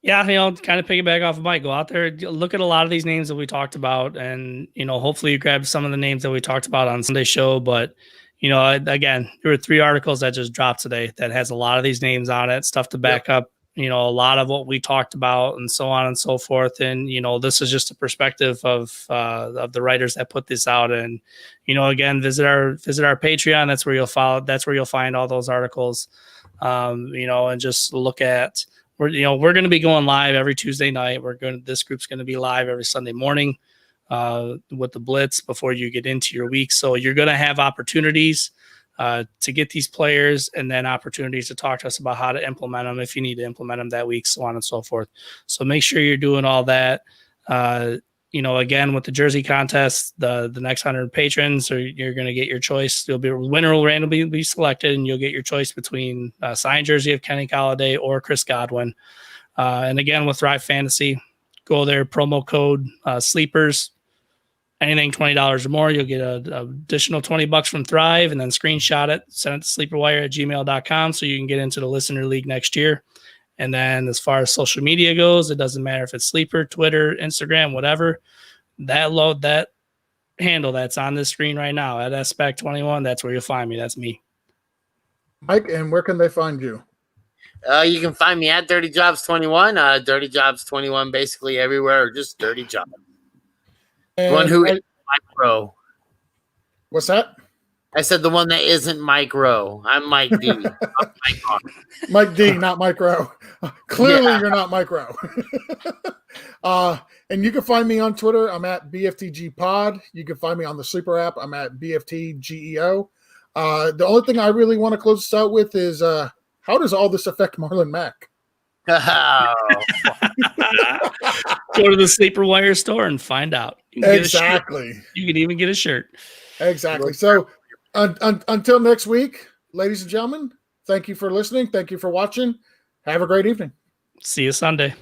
Yeah, kind of piggyback off of Mike. Go out there, look at a lot of these names that we talked about, and hopefully you grab some of the names that we talked about on Sunday's show. But again, there were 3 articles that just dropped today that has a lot of these names on it, stuff to back up, a lot of what we talked about, and so on and so forth. And this is just a perspective of the writers that put this out. And again, visit our Patreon. That's where you'll find all those articles. And just look at. We're going to be going live every Tuesday night. This group's going to be live every Sunday morning with the Blitz before you get into your week. So you're going to have opportunities to get these players, and then opportunities to talk to us about how to implement them if you need to implement them that week, so on and so forth. So make sure you're doing all that. Again, with the jersey contest, the next 100 patrons, you're going to get your choice. Winner will randomly be selected, and you'll get your choice between a signed jersey of Kenny Golladay or Chris Godwin. And again, with Thrive Fantasy, go there, promo code Sleepers. Anything $20 or more, you'll get an additional $20 from Thrive, and then screenshot it, send it to sleeperwire@gmail.com so you can get into the listener league next year. And then as far as social media goes, it doesn't matter if it's Sleeper, Twitter, Instagram, whatever. That handle that's on this screen right now at SPAC21, that's where you'll find me. That's me. Mike, and where can they find you? You can find me at Dirty Jobs 21. Dirty Jobs 21 basically everywhere, or just Dirty Jobs. And one who isn't micro. What's that? I said the one that isn't micro. I'm Mike D. Not Mike R. Mike D, not micro. Clearly, you're not micro. And you can find me on Twitter. I'm at BFTG Pod. You can find me on the Sleeper app. I'm at BFTGEO. The only thing I really want to close this out with is how does all this affect Marlon Mack? Oh, Go to the SleeperWire store and find out. You can Exactly. you can even get a shirt. Exactly. So until next week, ladies and gentlemen, thank you for listening. Thank you for watching. Have a great evening. See you Sunday.